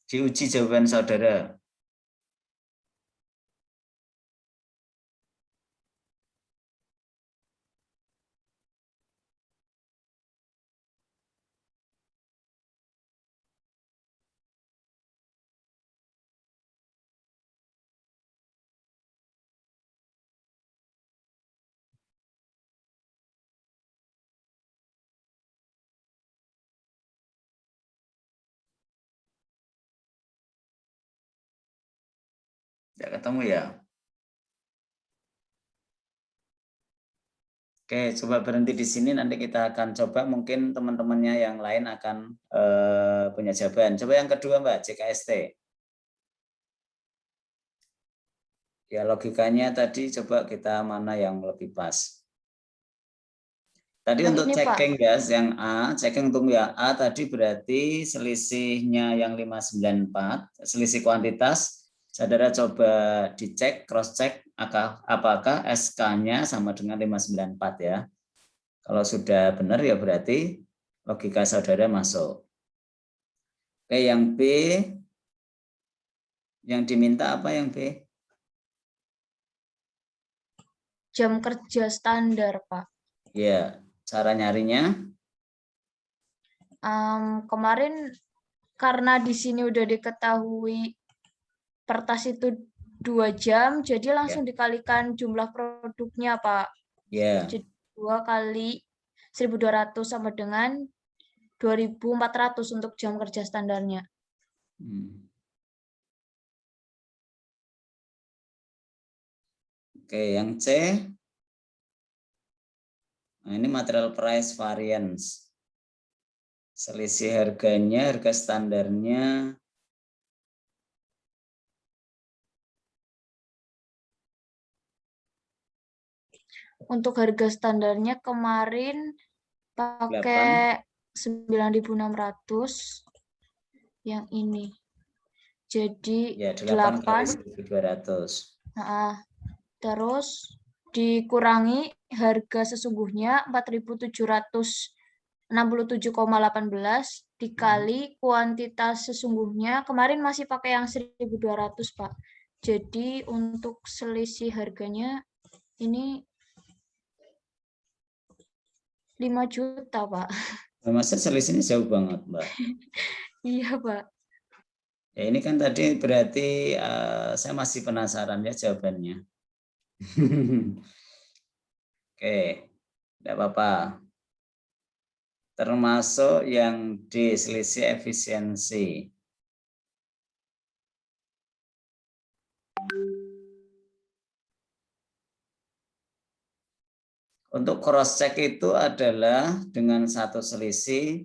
Diuji jawaban saudara. Tidak ketemu ya? Oke, coba berhenti di sini. Nanti kita akan coba, mungkin teman-temannya yang lain akan punya jawaban. Coba yang kedua, Mbak, JKST. Ya, logikanya tadi coba kita mana yang lebih pas. Tadi Yang untuk ini, Pak. checking ya, yang A, checking untuk yang A tadi berarti selisihnya yang 594, selisih kuantitas. Saudara coba dicek, cross check apakah SK-nya sama dengan 594 ya. Kalau sudah benar ya berarti logika saudara masuk. Oke, yang B, yang diminta apa yang B? Jam kerja standar, Pak. Ya, cara nyarinya. Kemarin karena di sini udah diketahui per tas itu 2 jam, jadi langsung dikalikan jumlah produknya, Pak. Ya. Jadi 2 kali 1.200 sama dengan 2.400 untuk jam kerja standarnya. Oke, yang C. Nah, ini material price variance. Selisih harganya, harga standarnya. Untuk harga standarnya kemarin pakai 9.600 yang ini. Jadi ya, 8 kali 1.200. Terus dikurangi harga sesungguhnya 4.767,18 dikali kuantitas sesungguhnya kemarin masih pakai yang 1.200, Pak. Jadi untuk selisih harganya ini 5 juta, Pak. Masa selisihnya jauh banget, Mbak. Iya, Pak. Ya, ini kan tadi berarti saya masih penasaran ya jawabannya. Oke, tidak apa-apa. Termasuk yang D, selisih efisiensi. Untuk cross check itu adalah dengan satu selisih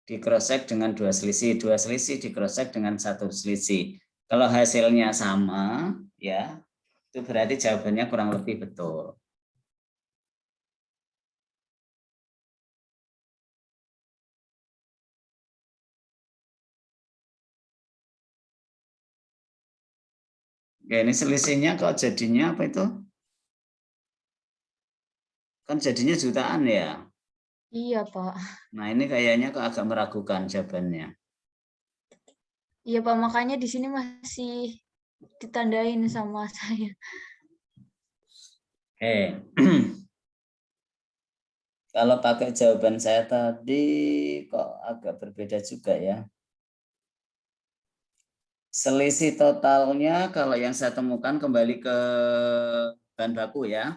di cross check dengan dua selisih di cross check dengan satu selisih. Kalau hasilnya sama, ya itu berarti jawabannya kurang lebih betul. Oke, ini selisihnya kok jadinya apa itu? Kan jadinya jutaan ya. Iya, Pak. Nah, ini kayaknya kok agak meragukan jawabannya. Iya, Pak, makanya di sini masih ditandain sama saya. Kalau pakai jawaban saya tadi kok agak berbeda juga ya. Selisih totalnya kalau yang saya temukan kembali ke bahan baku ya.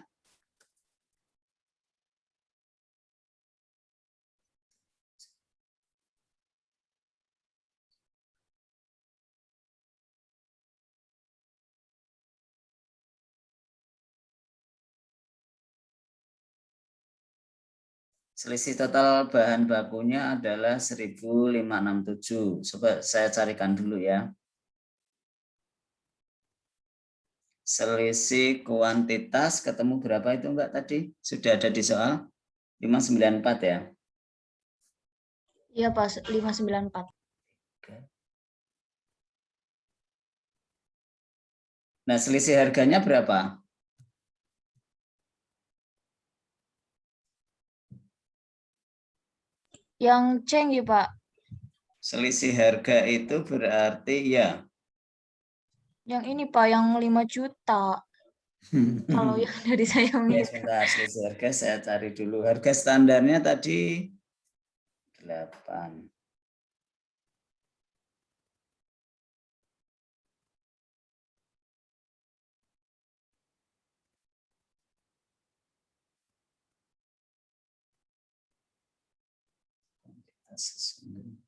Selisih total bahan bakunya adalah 1.567. Coba saya carikan dulu ya. Selisih kuantitas ketemu berapa itu Mbak tadi? Sudah ada di soal 594 ya? Iya, Pak, 594. Nah, selisih harganya berapa? Yang ceng ya, Pak. Selisih harga itu berarti ya. Yang ini, Pak, yang 5 juta. Kalau yang dari saya Ya, menghitung. sebentar, selisih harga saya cari dulu. Harga standarnya tadi 8. Sesungguhnya.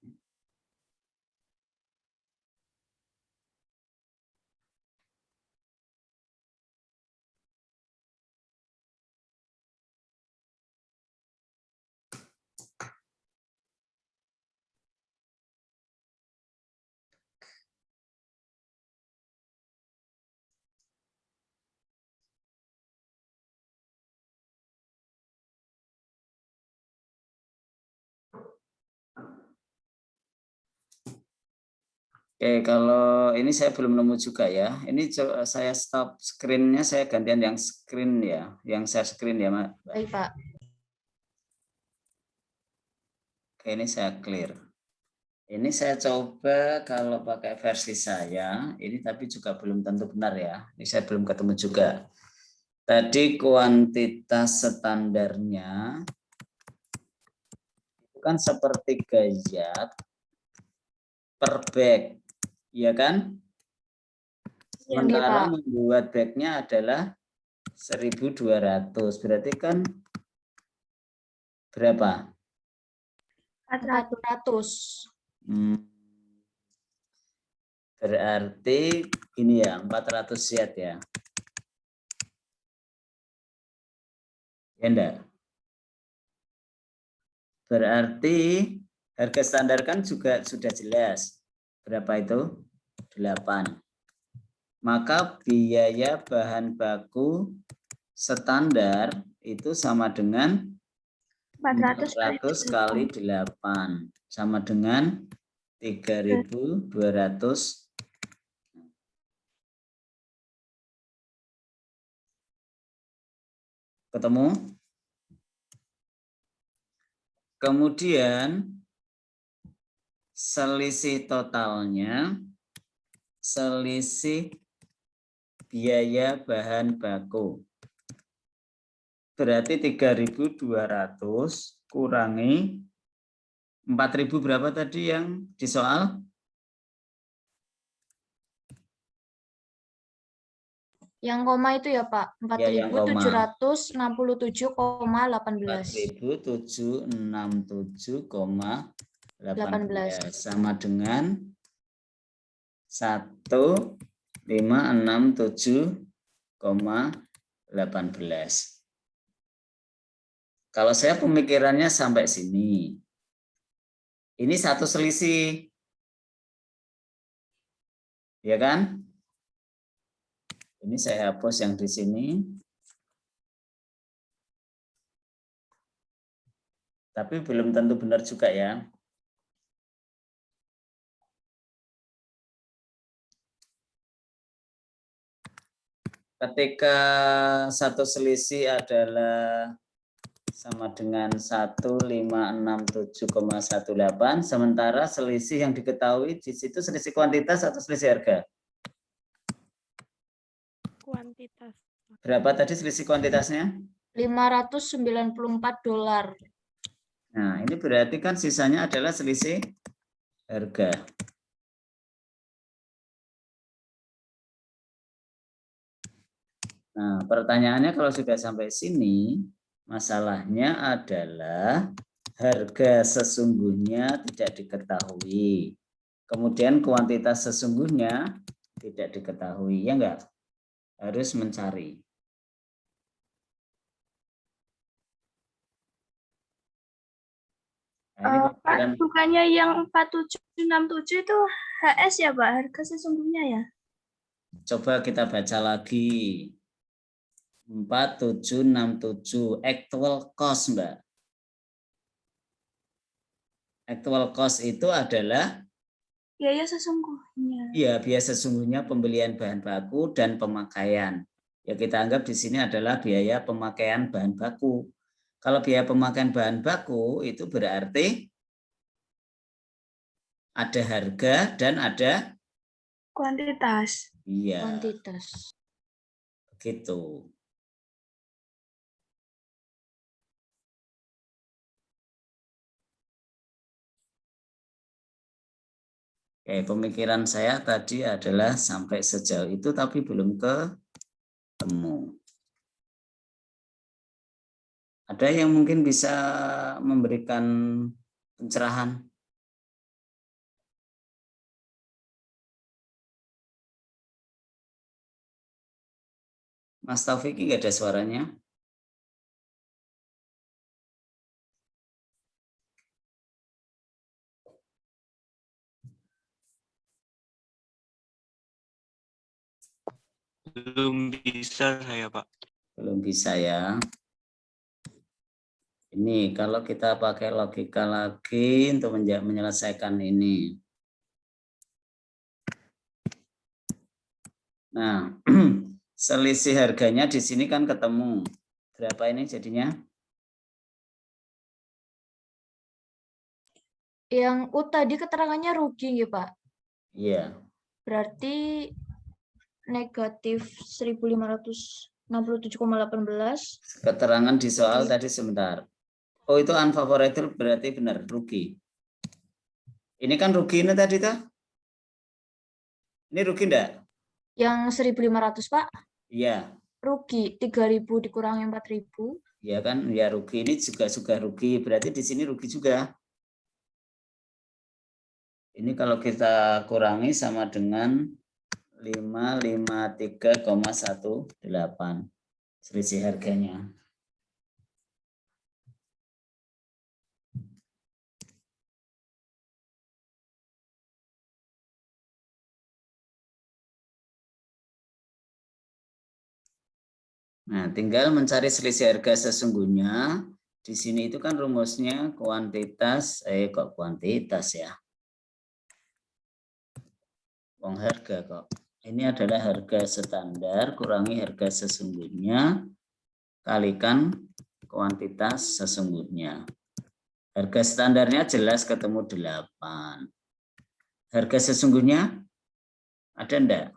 Oke, kalau ini saya belum nemu juga ya. Ini saya stop screen-nya, saya gantian yang screen ya, yang share screen ya, Mbak. Baik, Pak. Oke, ini saya clear. Ini saya coba kalau pakai versi saya, ini tapi juga belum tentu benar ya. Ini saya belum ketemu juga. Tadi kuantitas standarnya itu kan sepertiga zat per bag, ya kan? Sementara membuat bagnya adalah 1.200, berarti kan berapa? 400. Berarti ini ya, 400 zat ya. Ya enggak? Berarti harga standar kan juga sudah jelas. Berapa itu? 8. Maka biaya bahan baku standar itu sama dengan 400 kali 8 sama dengan 3.200. Ketemu? Kemudian selisih totalnya, selisih biaya bahan baku. Berarti 3.200 kurangi 4.000 berapa tadi yang di soal? Yang koma itu ya, Pak. Ya, yang koma. 4.767,18. 4.767,18 sama dengan 1.567,18. Kalau saya pemikirannya sampai sini. Ini satu selisih. Ya kan? Ini saya hapus yang di sini. Tapi belum tentu benar juga ya. Ketika satu selisih adalah sama dengan 1.567,18, sementara selisih yang diketahui di situ selisih kuantitas atau selisih harga? Kuantitas. Berapa tadi selisih kuantitasnya? $594. Nah, ini berarti kan sisanya adalah selisih harga. Nah, pertanyaannya kalau sudah sampai sini, masalahnya adalah harga sesungguhnya tidak diketahui. Kemudian kuantitas sesungguhnya tidak diketahui, ya enggak? Harus mencari. Nah, Pak, bukannya yang 4767 itu HS ya, Pak? Harga sesungguhnya ya? Coba kita baca lagi. 4767 actual cost, Mbak. Actual cost itu adalah Biaya sesungguhnya. iya, biaya sesungguhnya pembelian bahan baku dan pemakaian. Ya kita anggap di sini adalah biaya pemakaian bahan baku. Kalau biaya pemakaian bahan baku itu berarti ada harga dan ada Kuantitas. iya. Kuantitas. Begitu. Oke, pemikiran saya tadi adalah sampai sejauh itu tapi belum ketemu. Ada yang mungkin bisa memberikan pencerahan? Mas Taufik nggak ada suaranya? Belum bisa saya, Pak. Belum bisa ya. Ini kalau kita pakai logika lagi untuk menyelesaikan ini. Nah, selisih harganya di sini kan ketemu. Berapa ini jadinya? Yang tadi keterangannya rugi ya Pak. Iya. Berarti negatif 1.567,18. Keterangan di soal tadi sebentar. Oh, itu unfavorable berarti benar, rugi. Ini kan rugi ini tadi toh? Ini rugi enggak? Yang 1.500 Pak, Iya. rugi 3.000 dikurangi 4.000. Ya kan, ya rugi ini juga rugi. Berarti di sini rugi juga. Ini kalau kita kurangi sama dengan 553,18 selisih harganya. Nah, tinggal mencari selisih harga sesungguhnya. Di sini itu kan rumusnya kuantitas, kok kuantitas ya? Uang harga kok. Ini adalah harga standar kurangi harga sesungguhnya kalikan kuantitas sesungguhnya. Harga standarnya jelas ketemu 8. Harga sesungguhnya ada enggak?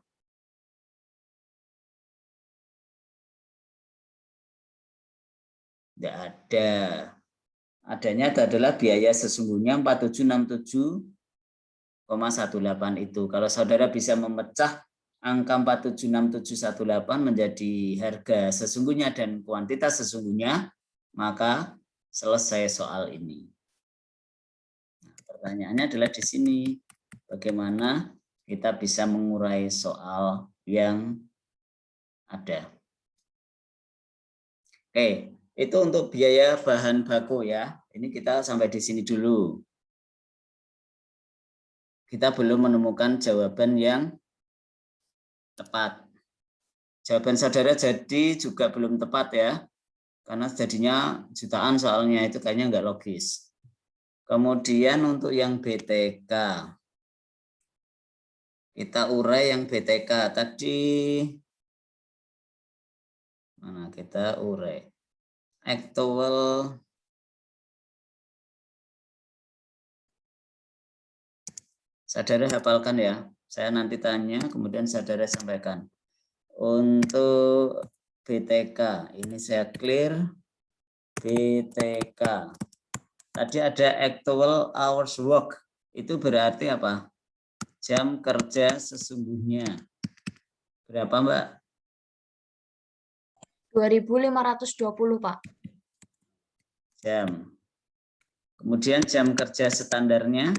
Tidak ada. Adanya adalah biaya sesungguhnya 4767,18 itu. Kalau saudara bisa memecah angka 476718 menjadi harga sesungguhnya dan kuantitas sesungguhnya, maka selesai soal ini. Nah, pertanyaannya adalah di sini, bagaimana kita bisa mengurai soal yang ada. Oke, itu untuk biaya bahan baku ya. Ini kita sampai di sini dulu. Kita belum menemukan jawaban yang tepat. Jawaban saudara jadi juga belum tepat ya. Karena jadinya jutaan soalnya itu kayaknya nggak logis. Kemudian untuk yang BTK. Kita urai yang BTK. Tadi mana kita urai. Actual saudara hafalkan ya. Saya nanti tanya, kemudian saudara sampaikan. Untuk BTK, ini saya clear. BTK. Tadi ada actual hours work. Itu berarti apa? Jam kerja sesungguhnya. Berapa, Mbak? 2.520 Pak. Jam. Kemudian jam kerja standarnya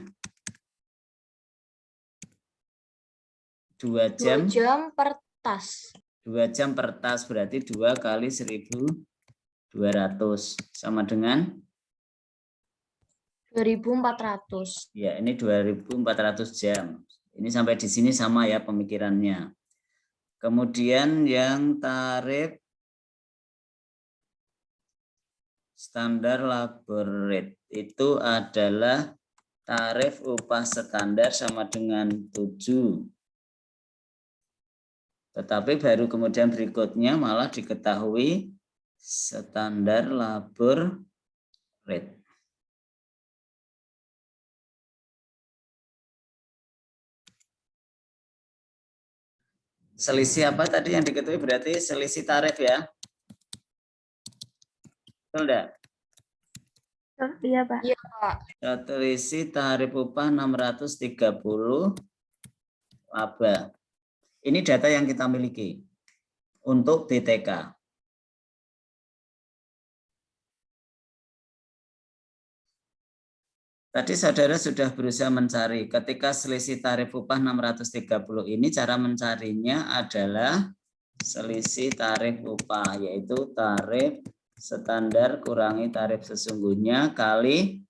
2 jam. 2 jam per tas. 2 jam per tas berarti 2 kali 1.200 sama dengan 2.400. ya, ini 2.400 jam. Ini sampai di sini sama ya pemikirannya. Kemudian yang tarif standar labor rate itu adalah tarif upah standar sama dengan 7. Tetapi baru kemudian berikutnya malah diketahui standar labor rate. Selisih apa tadi yang diketahui berarti selisih tarif ya? Betul enggak? Iya, Pak. Iya, Pak. Selisih tarif upah 630 laba. Ini data yang kita miliki untuk BTK. Tadi saudara sudah berusaha mencari, ketika selisih tarif upah 630 ini cara mencarinya adalah selisih tarif upah, yaitu tarif standar kurangi tarif sesungguhnya kali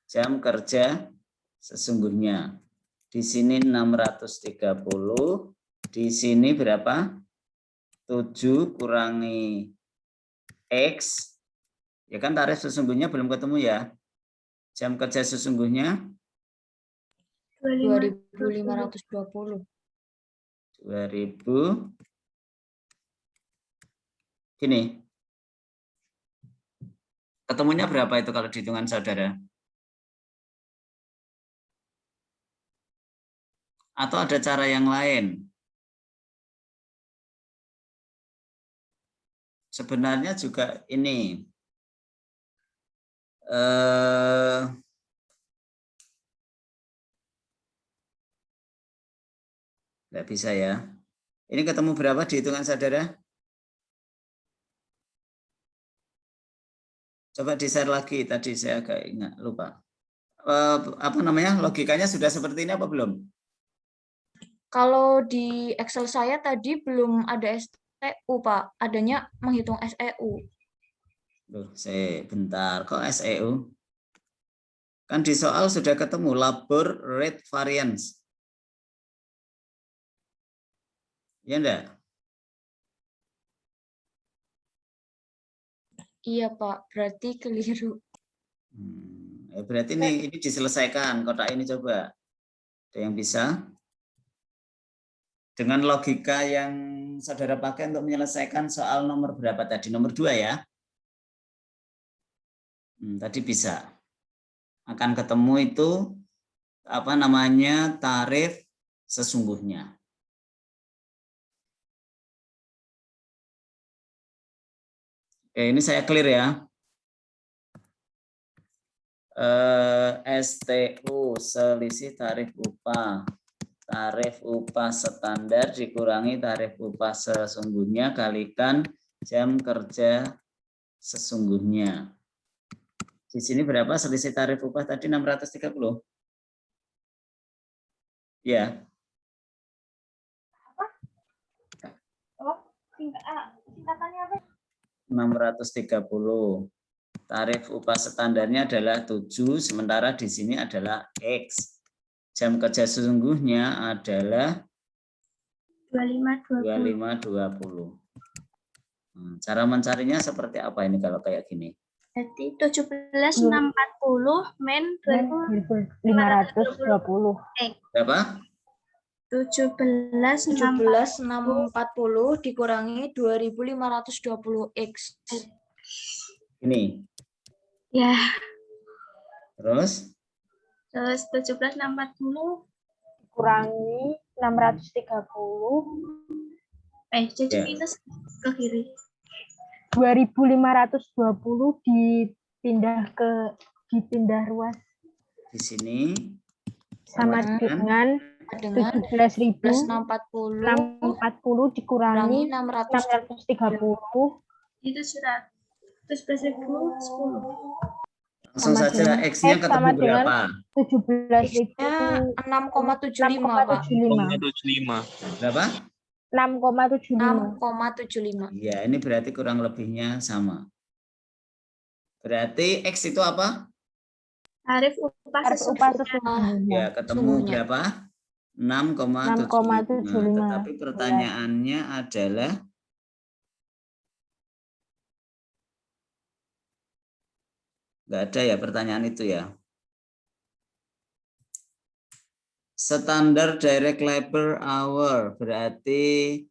jam kerja sesungguhnya. Di sini 630, di sini berapa? 7 kurangi X, ya kan tarif sesungguhnya belum ketemu ya. Jam kerja sesungguhnya 2.520. 2000. Gini. Ketemunya berapa itu kalau di hitungan saudara? Atau ada cara yang lain? Sebenarnya juga ini. Nggak bisa ya. Ini ketemu berapa di hitungan saudara? Coba di-share lagi, tadi saya agak ingat, lupa. Apa namanya, logikanya sudah seperti ini apa belum? Kalau di Excel saya tadi belum ada SEU, Pak. Adanya menghitung SEU. Loh, bentar, kok SEU? Kan di soal sudah ketemu labor rate variance. Ya enggak? Iya, Pak. Berarti keliru. Berarti ini diselesaikan kotak ini, coba. Ada yang bisa? Dengan logika yang saudara pakai untuk menyelesaikan soal nomor berapa tadi? Nomor 2 ya? Tadi bisa. Akan ketemu itu apa namanya, tarif sesungguhnya. Oke, ini saya clear ya. STU, selisih tarif upah. Tarif upah standar dikurangi tarif upah sesungguhnya kalikan jam kerja sesungguhnya. Di sini berapa selisih tarif upah tadi? 630. Ya. Singkatannya apa? 630. Tarif upah standarnya adalah 7, sementara di sini adalah X. Jam kerja sesungguhnya adalah 2520. Cara mencarinya seperti apa ini kalau kayak gini? Berarti 17.640 men 2520. Berapa? 17.640 dikurangi 2.520 X. Ini. Ya. Terus 17.640 Kurangi 630. jadi ya. kita ke kiri. 2520 dipindah ruas Di sini sama dengan 17.640 dikurangi 630. Itu sudah 17.010. langsung Sama saja dengan X-nya ketemu sama dengan berapa? 6,75, Pak. 6,75. Berapa? 6,75. Iya, ini berarti kurang lebihnya sama. Berarti X itu apa? Tarif upah sesungguhnya. Ya, ketemu berapa? 6,75. Tetapi pertanyaannya adalah nggak ada ya pertanyaan itu ya. Standar direct labor hour berarti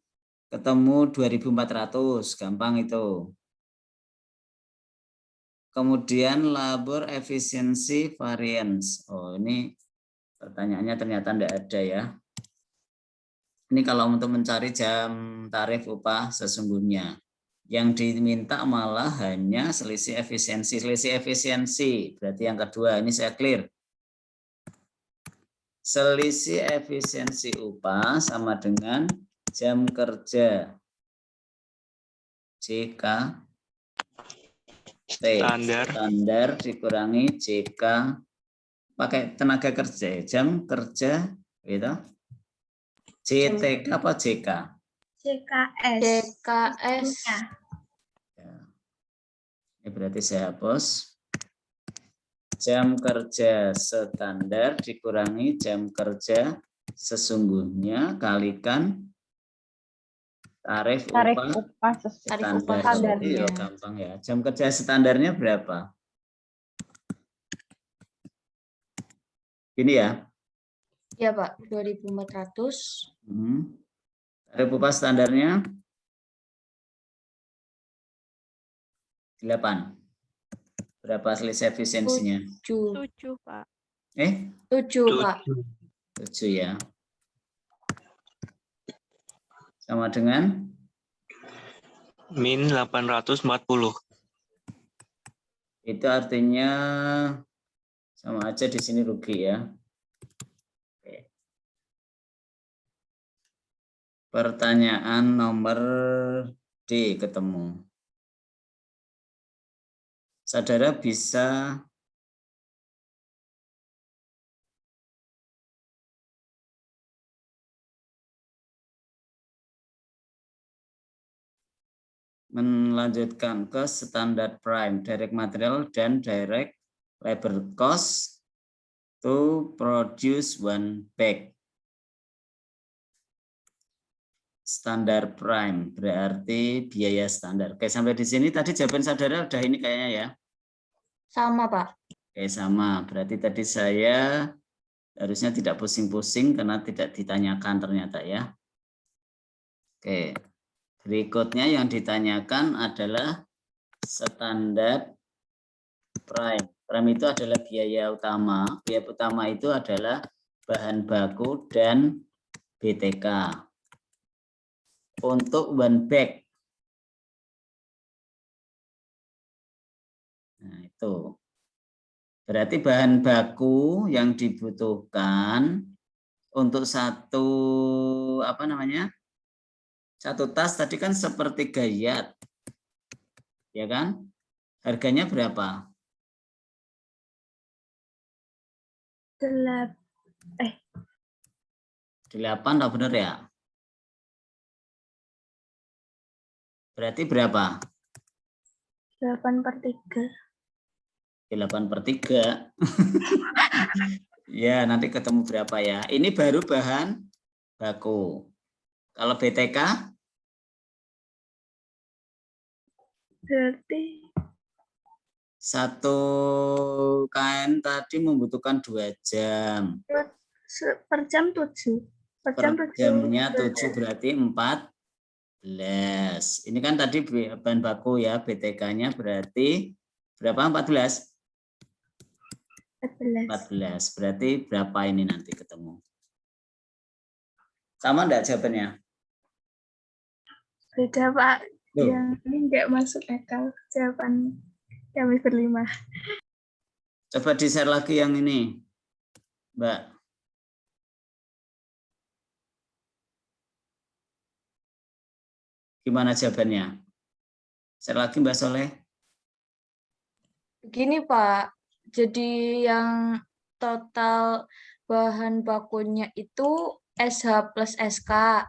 ketemu 2400, gampang itu. Kemudian labor efficiency variance. Oh, ini pertanyaannya ternyata tidak ada ya. Ini kalau untuk mencari jam tarif upah sesungguhnya. Yang diminta malah hanya selisih efisiensi. Selisih efisiensi berarti yang kedua, ini saya clear. Selisih efisiensi upah sama dengan jam kerja JKT. Standar dikurangi JK, pakai tenaga kerja, jam kerja gitu. JTK apa JK? JKS. Ya. Ini berarti saya hapus. Jam kerja standar dikurangi jam kerja sesungguhnya kalikan tarif upah standar. Iya, gampang ya. Jam kerja standarnya berapa? Ini ya. Iya, Pak, 2.400. Tarif upah standarnya 8. Berapa selisih efisiensinya? 7. 7, Pak. 7, Pak. 7 ya. Sama dengan Min 840. itu artinya sama aja di sini rugi ya. Oke. Pertanyaan nomor D ketemu. Saudara bisa melanjutkan ke standar prime, direct material dan direct labor cost to produce one bag. Standar prime berarti biaya standar. Oke, sampai di sini tadi jawaban saudara udah ini kayaknya ya. Sama, Pak. Oke, sama. Berarti tadi saya harusnya tidak pusing-pusing karena tidak ditanyakan ternyata ya. Oke. Berikutnya yang ditanyakan adalah standar prime. Prime itu adalah biaya utama. Biaya utama itu adalah bahan baku dan BTK. Untuk one bag. Nah, itu. Berarti bahan baku yang dibutuhkan untuk satu satu tas tadi kan sepertiga yard, ya kan? Harganya berapa? 8. 8, tak benar ya? Berarti berapa? 8/3. 8/3. Ya, nanti ketemu berapa ya? Ini baru bahan baku. Kalau BTK? Berarti Satu kain tadi membutuhkan 2 jam. per jam 7. Per Per jam 7. jamnya 7 berarti 14. Ini kan tadi bahan baku ya, BTK-nya berarti berapa? 14? 14. Berarti berapa ini nanti ketemu? Sama enggak jawabannya? Beda, Pak. Loh. Yang ini nggak masuk akal jawaban kami berlima. Coba di-share lagi yang ini, Mbak. Gimana jawabannya? Share lagi Mbak Soleh. Begini, Pak. Jadi yang total bahan bakunya itu SH plus SK.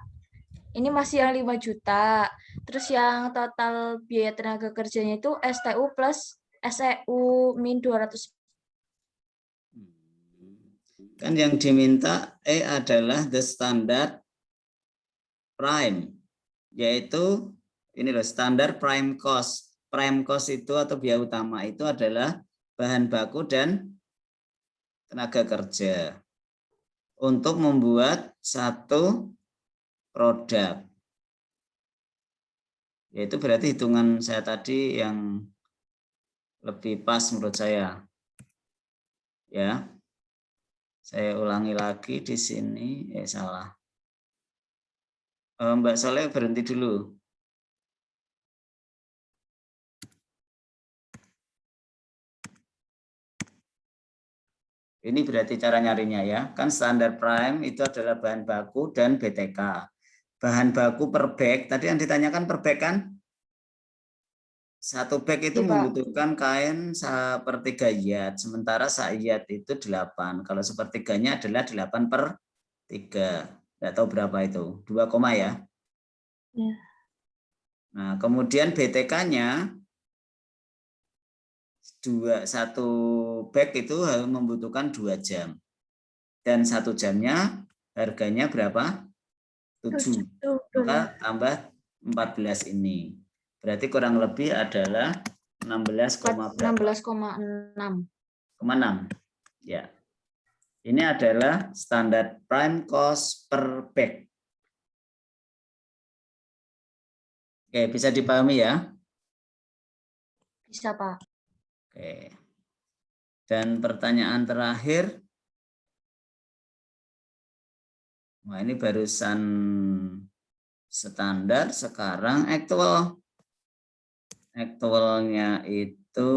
Ini masih yang 5 juta. Terus yang total biaya tenaga kerjanya itu STU plus SEU min 200. Kan yang diminta adalah the standard prime, yaitu ini loh standar prime cost. Prime cost itu atau biaya utama itu adalah bahan baku dan tenaga kerja untuk membuat satu produk. Yaitu berarti hitungan saya tadi yang lebih pas menurut saya. Ya. Saya ulangi lagi di sini. Salah. Mbak Soleh berhenti dulu. Ini berarti cara nyarinya ya. Kan standar prime itu adalah bahan baku dan BTK. Bahan baku per bag, tadi yang ditanyakan per bag kan? Satu bag itu membutuhkan kain sepertiga yard, sementara sayat itu 8. Kalau sepertiganya adalah 8/3. Tidak tahu berapa itu, 2, ya? Ya. Nah, kemudian BTK-nya satu bag itu membutuhkan 2 jam. Dan 1 jamnya harganya berapa? 7. Maka tambah 14 ini. Berarti kurang lebih adalah 16,6. Ya. Ini adalah standar prime cost per bag. Oke, bisa dipahami ya? Bisa, Pak. Oke. Dan pertanyaan terakhir. Nah, ini barusan standar, sekarang actual. Actualnya itu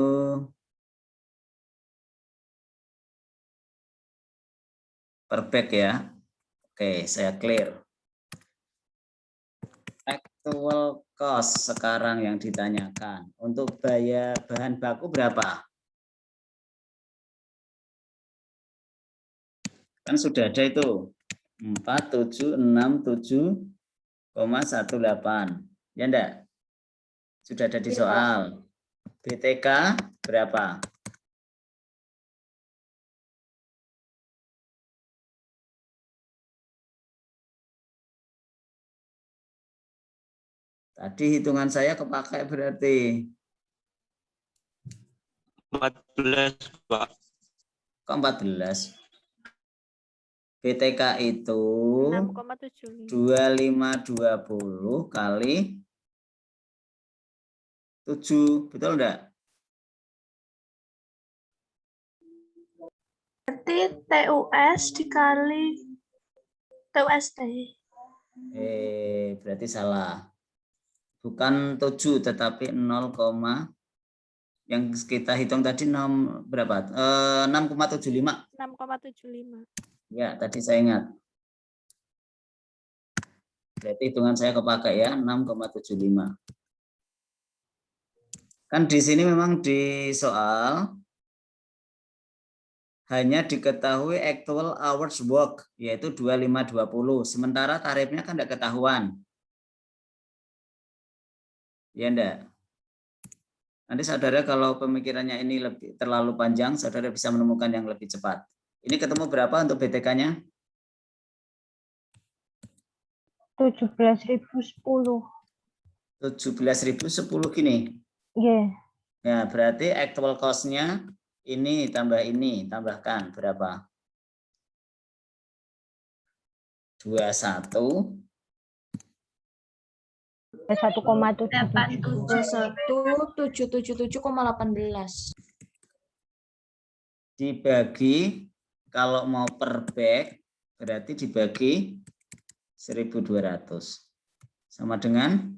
per bag ya. Oke, saya clear. Actual cost sekarang yang ditanyakan. Untuk biaya bahan baku berapa? Kan sudah ada itu. 4767,18. Ya enggak? Sudah ada di soal. BTK berapa? Tadi hitungan saya kepakai berarti. 14, Pak. Kok 14? BTK itu 6,75. 2520 kali 7, betul enggak? Berarti TUS dikali TUST. Berarti salah. Bukan 7 tetapi 0, yang kita hitung tadi 6 berapa? 6,75. 6,75. Ya, tadi saya ingat. Berarti hitungan saya kepakai ya, 6,75. Kan di sini memang di soal hanya diketahui actual hours work, yaitu 2520. Sementara tarifnya kan tidak ketahuan. Ya enggak? Nanti saudara kalau pemikirannya ini lebih terlalu panjang, saudara bisa menemukan yang lebih cepat. Ini ketemu berapa untuk BTK-nya? 17.010. 17.010 gini. Iya. Ya, berarti actual cost-nya ini tambah ini, tambahkan berapa? 21. 21.777,18. Dibagi, kalau mau per bag, berarti dibagi 1.200. Sama dengan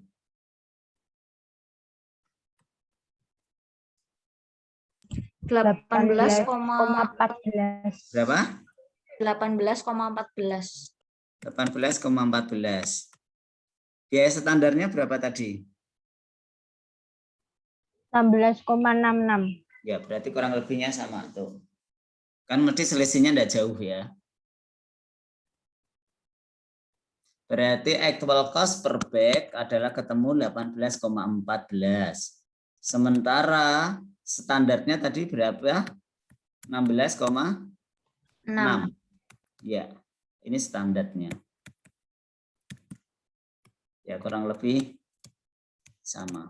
18,14. berapa? 18,14. 18,14. Biaya standarnya berapa tadi? 16,66. Ya, berarti kurang lebihnya sama tuh. Kan mesti selisihnya tidak jauh ya. Berarti actual cost per bag adalah ketemu 18,14. Sementara standarnya tadi berapa? 16,6. Ya, ini standarnya. Ya, kurang lebih sama.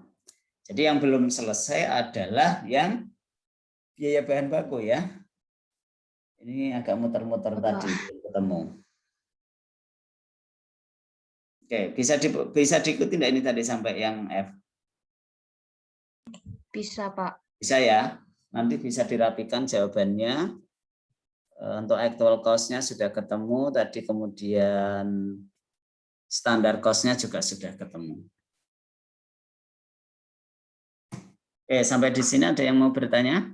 Jadi yang belum selesai adalah yang biaya bahan baku ya. Ini agak muter-muter tadi ketemu. Oke, bisa diikuti enggak ini tadi sampai yang F? Bisa, Pak. Bisa ya. Nanti bisa dirapikan jawabannya. Untuk actual cost-nya sudah ketemu tadi, kemudian standar cost-nya juga sudah ketemu. Oke, sampai di sini ada yang mau bertanya?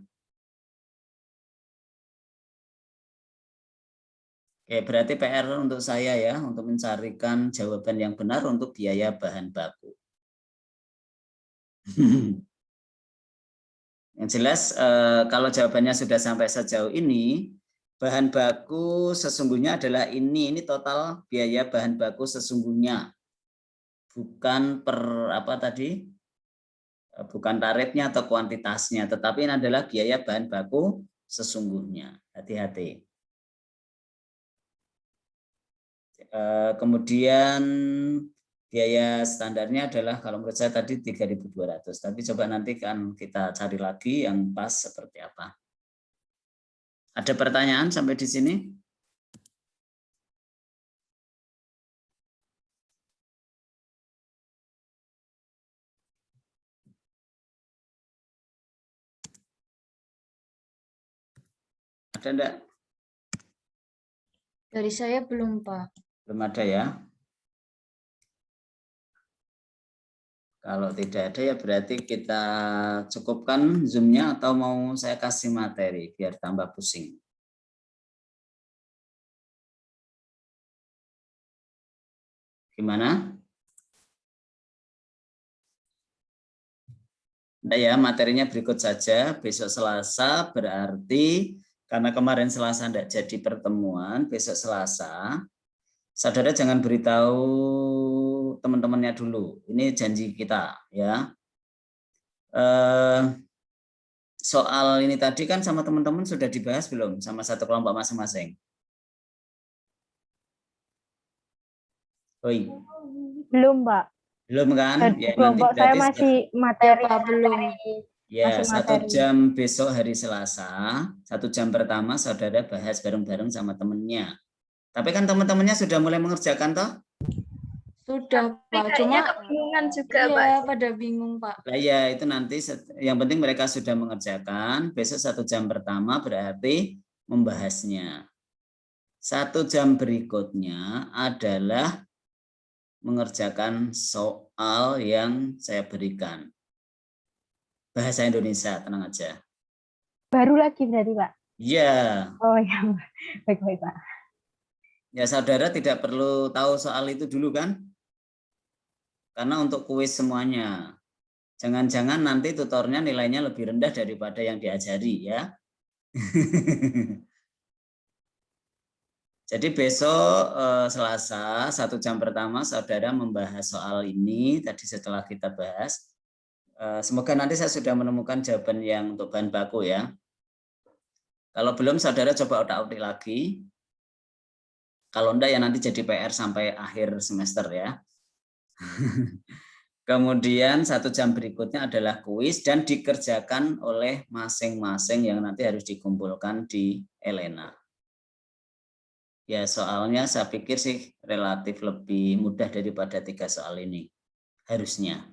Oke, berarti PR untuk saya ya, untuk mencarikan jawaban yang benar untuk biaya bahan baku. Yang jelas, kalau jawabannya sudah sampai sejauh ini, bahan baku sesungguhnya adalah ini total biaya bahan baku sesungguhnya. Bukan per apa tadi? Bukan tarifnya atau kuantitasnya, tetapi ini adalah biaya bahan baku sesungguhnya. Hati-hati. Kemudian biaya standarnya adalah kalau menurut saya tadi 3.200, tapi coba nanti kan kita cari lagi yang pas seperti apa. Ada pertanyaan sampai di sini? Ada enggak? Dari saya belum, Pak. Belum ada ya? Kalau tidak ada ya berarti kita cukupkan Zoom-nya atau mau saya kasih materi biar tambah pusing. Gimana? Nah ya, materinya berikut saja. Besok Selasa berarti karena kemarin Selasa tidak jadi pertemuan, besok Selasa saudara jangan beritahu teman-temannya dulu. Ini janji kita ya. Soal ini tadi kan sama teman-teman sudah dibahas belum sama satu kelompok masing-masing? Oi. Belum, Pak. Belum kan? Dan Ya nanti kelompok saya berarti masih materi. Ya, Pak, belum. ya masih 1 materi. jam besok hari Selasa, 1 jam pertama saudara bahas bareng-bareng sama temennya. Tapi kan teman-temannya sudah mulai mengerjakan toh? Sudah, Tapi Pak. kayaknya Cuma kebingungan juga, iya, Pak. pada bingung, Pak. Nah, ya itu nanti yang penting mereka sudah mengerjakan. Besok 1 jam pertama berarti membahasnya. 1 jam berikutnya adalah mengerjakan soal yang saya berikan. Bahasa Indonesia, tenang aja. Baru lagi berarti, Pak? Iya. Oh ya, baik-baik, Pak. Ya saudara tidak perlu tahu soal itu dulu kan? Karena untuk kuis semuanya. Jangan-jangan nanti tutornya nilainya lebih rendah daripada yang diajari ya. Jadi besok Selasa 1 jam pertama saudara membahas soal ini tadi setelah kita bahas. Semoga nanti saya sudah menemukan jawaban yang untuk bahan baku ya. Kalau belum saudara coba otak-atik lagi. Kalau enggak ya nanti jadi PR sampai akhir semester ya. Kemudian 1 jam berikutnya adalah kuis dan dikerjakan oleh masing-masing yang nanti harus dikumpulkan di Elena. Ya soalnya saya pikir sih relatif lebih mudah daripada 3 soal ini. Harusnya.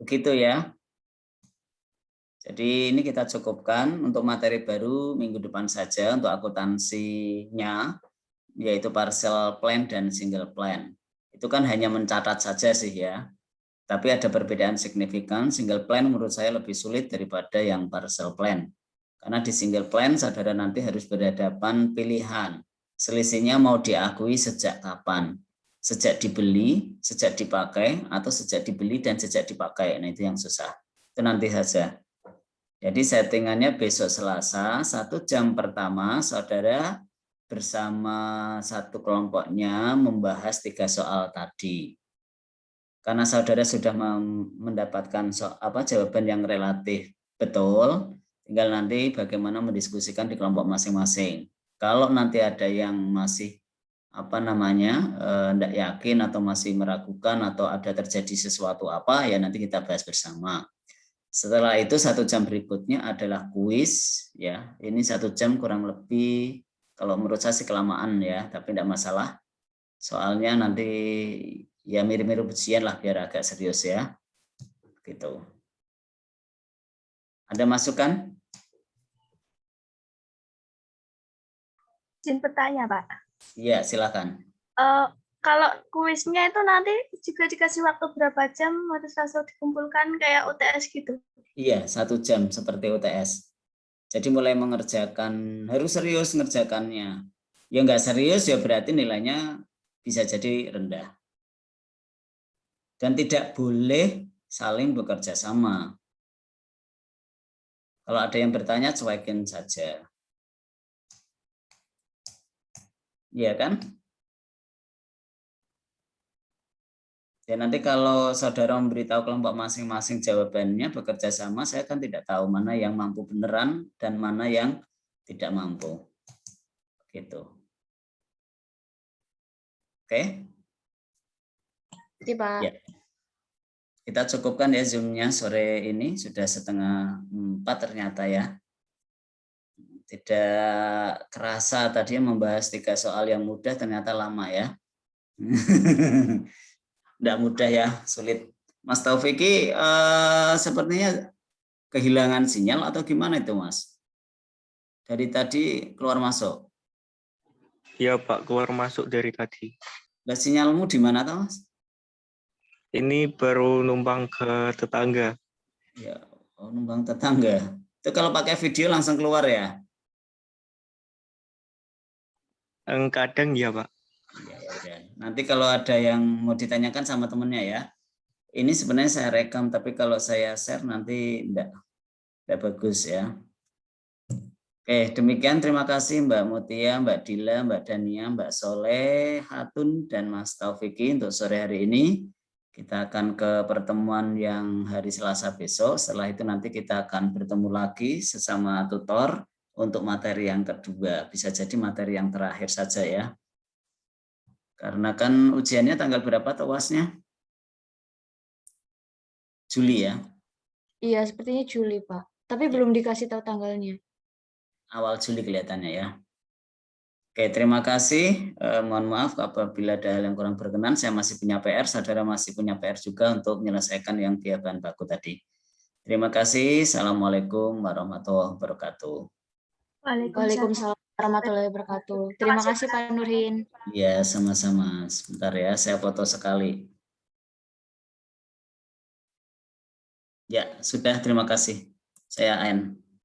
Begitu ya. Jadi ini kita cukupkan untuk materi baru minggu depan saja untuk akuntansinya, yaitu parcel plan dan single plan. Itu kan hanya mencatat saja sih ya. Tapi ada perbedaan signifikan, single plan menurut saya lebih sulit daripada yang parcel plan. Karena di single plan saudara nanti harus berhadapan pilihan. Selisihnya mau diakui sejak kapan? Sejak dibeli, sejak dipakai, atau sejak dibeli dan sejak dipakai. Nah itu yang susah. Itu nanti saja. Jadi settingannya besok Selasa, 1 jam pertama saudara bersama satu kelompoknya membahas 3 soal tadi. Karena saudara sudah mendapatkan jawaban yang relatif betul, tinggal nanti bagaimana mendiskusikan di kelompok masing-masing. Kalau nanti ada yang masih tidak yakin atau masih meragukan atau ada terjadi sesuatu apa, ya nanti kita bahas bersama. Setelah itu 1 jam berikutnya adalah kuis, ya. Ini 1 jam kurang lebih, kalau menurut saya sih kelamaan ya, tapi tidak masalah. Soalnya nanti ya mirip-mirip ujian lah biar agak serius ya. Gitu. Ada masukan? Izin bertanya, Pak. Iya, silakan. Kalau kuisnya itu nanti juga dikasih waktu berapa jam harus langsung dikumpulkan kayak UTS gitu? Iya, 1 jam seperti UTS. Jadi mulai mengerjakan, harus serius mengerjakannya. Ya nggak serius ya berarti nilainya bisa jadi rendah. Dan tidak boleh saling bekerja sama. Kalau ada yang bertanya, cuekin saja. Iya kan? Ya nanti kalau saudara memberitahu kelompok masing-masing jawabannya bekerja sama, saya kan tidak tahu mana yang mampu beneran dan mana yang tidak mampu. Gitu. Oke? Iya, Pak. Ya. Kita cukupkan ya Zoom-nya sore ini, sudah 3:30 ternyata ya. Tidak kerasa tadi membahas 3 soal yang mudah, ternyata lama ya. Tidak mudah ya, sulit. Mas Taufiki sepertinya kehilangan sinyal atau gimana itu Mas? Dari tadi keluar masuk. Iya Pak, keluar masuk dari tadi. Lah sinyalmu di mana toh, Mas? Ini baru numpang ke tetangga. Ya, oh, numpang tetangga. Itu kalau pakai video langsung keluar ya? Kadang ya Pak. Ya, ya udah. Nanti kalau ada yang mau ditanyakan sama temennya ya. Ini sebenarnya saya rekam, tapi kalau saya share nanti enggak bagus ya. Oke, demikian terima kasih Mbak Mutia, Mbak Dila, Mbak Dania, Mbak Soleh, Hatun, dan Mas Taufiki untuk sore hari ini. Kita akan ke pertemuan yang hari Selasa besok. Setelah itu nanti kita akan bertemu lagi sesama tutor untuk materi yang kedua. Bisa jadi materi yang terakhir saja ya. Karena kan ujiannya tanggal berapa UASnya? Juli ya? Iya, sepertinya Juli, Pak. Tapi belum dikasih tahu tanggalnya. Awal Juli kelihatannya ya. Oke, terima kasih. Mohon maaf apabila ada hal yang kurang berkenan. Saya masih punya PR, saudara masih punya PR juga untuk menyelesaikan yang biaya bahan baku tadi. Terima kasih. Assalamualaikum warahmatullahi wabarakatuh. Waalaikumsalam warahmatullahi wabarakatuh. Terima kasih Pak Nurhin. Ya, sama-sama. Sebentar ya, saya foto sekali. Ya, sudah. Terima kasih. Saya Ain.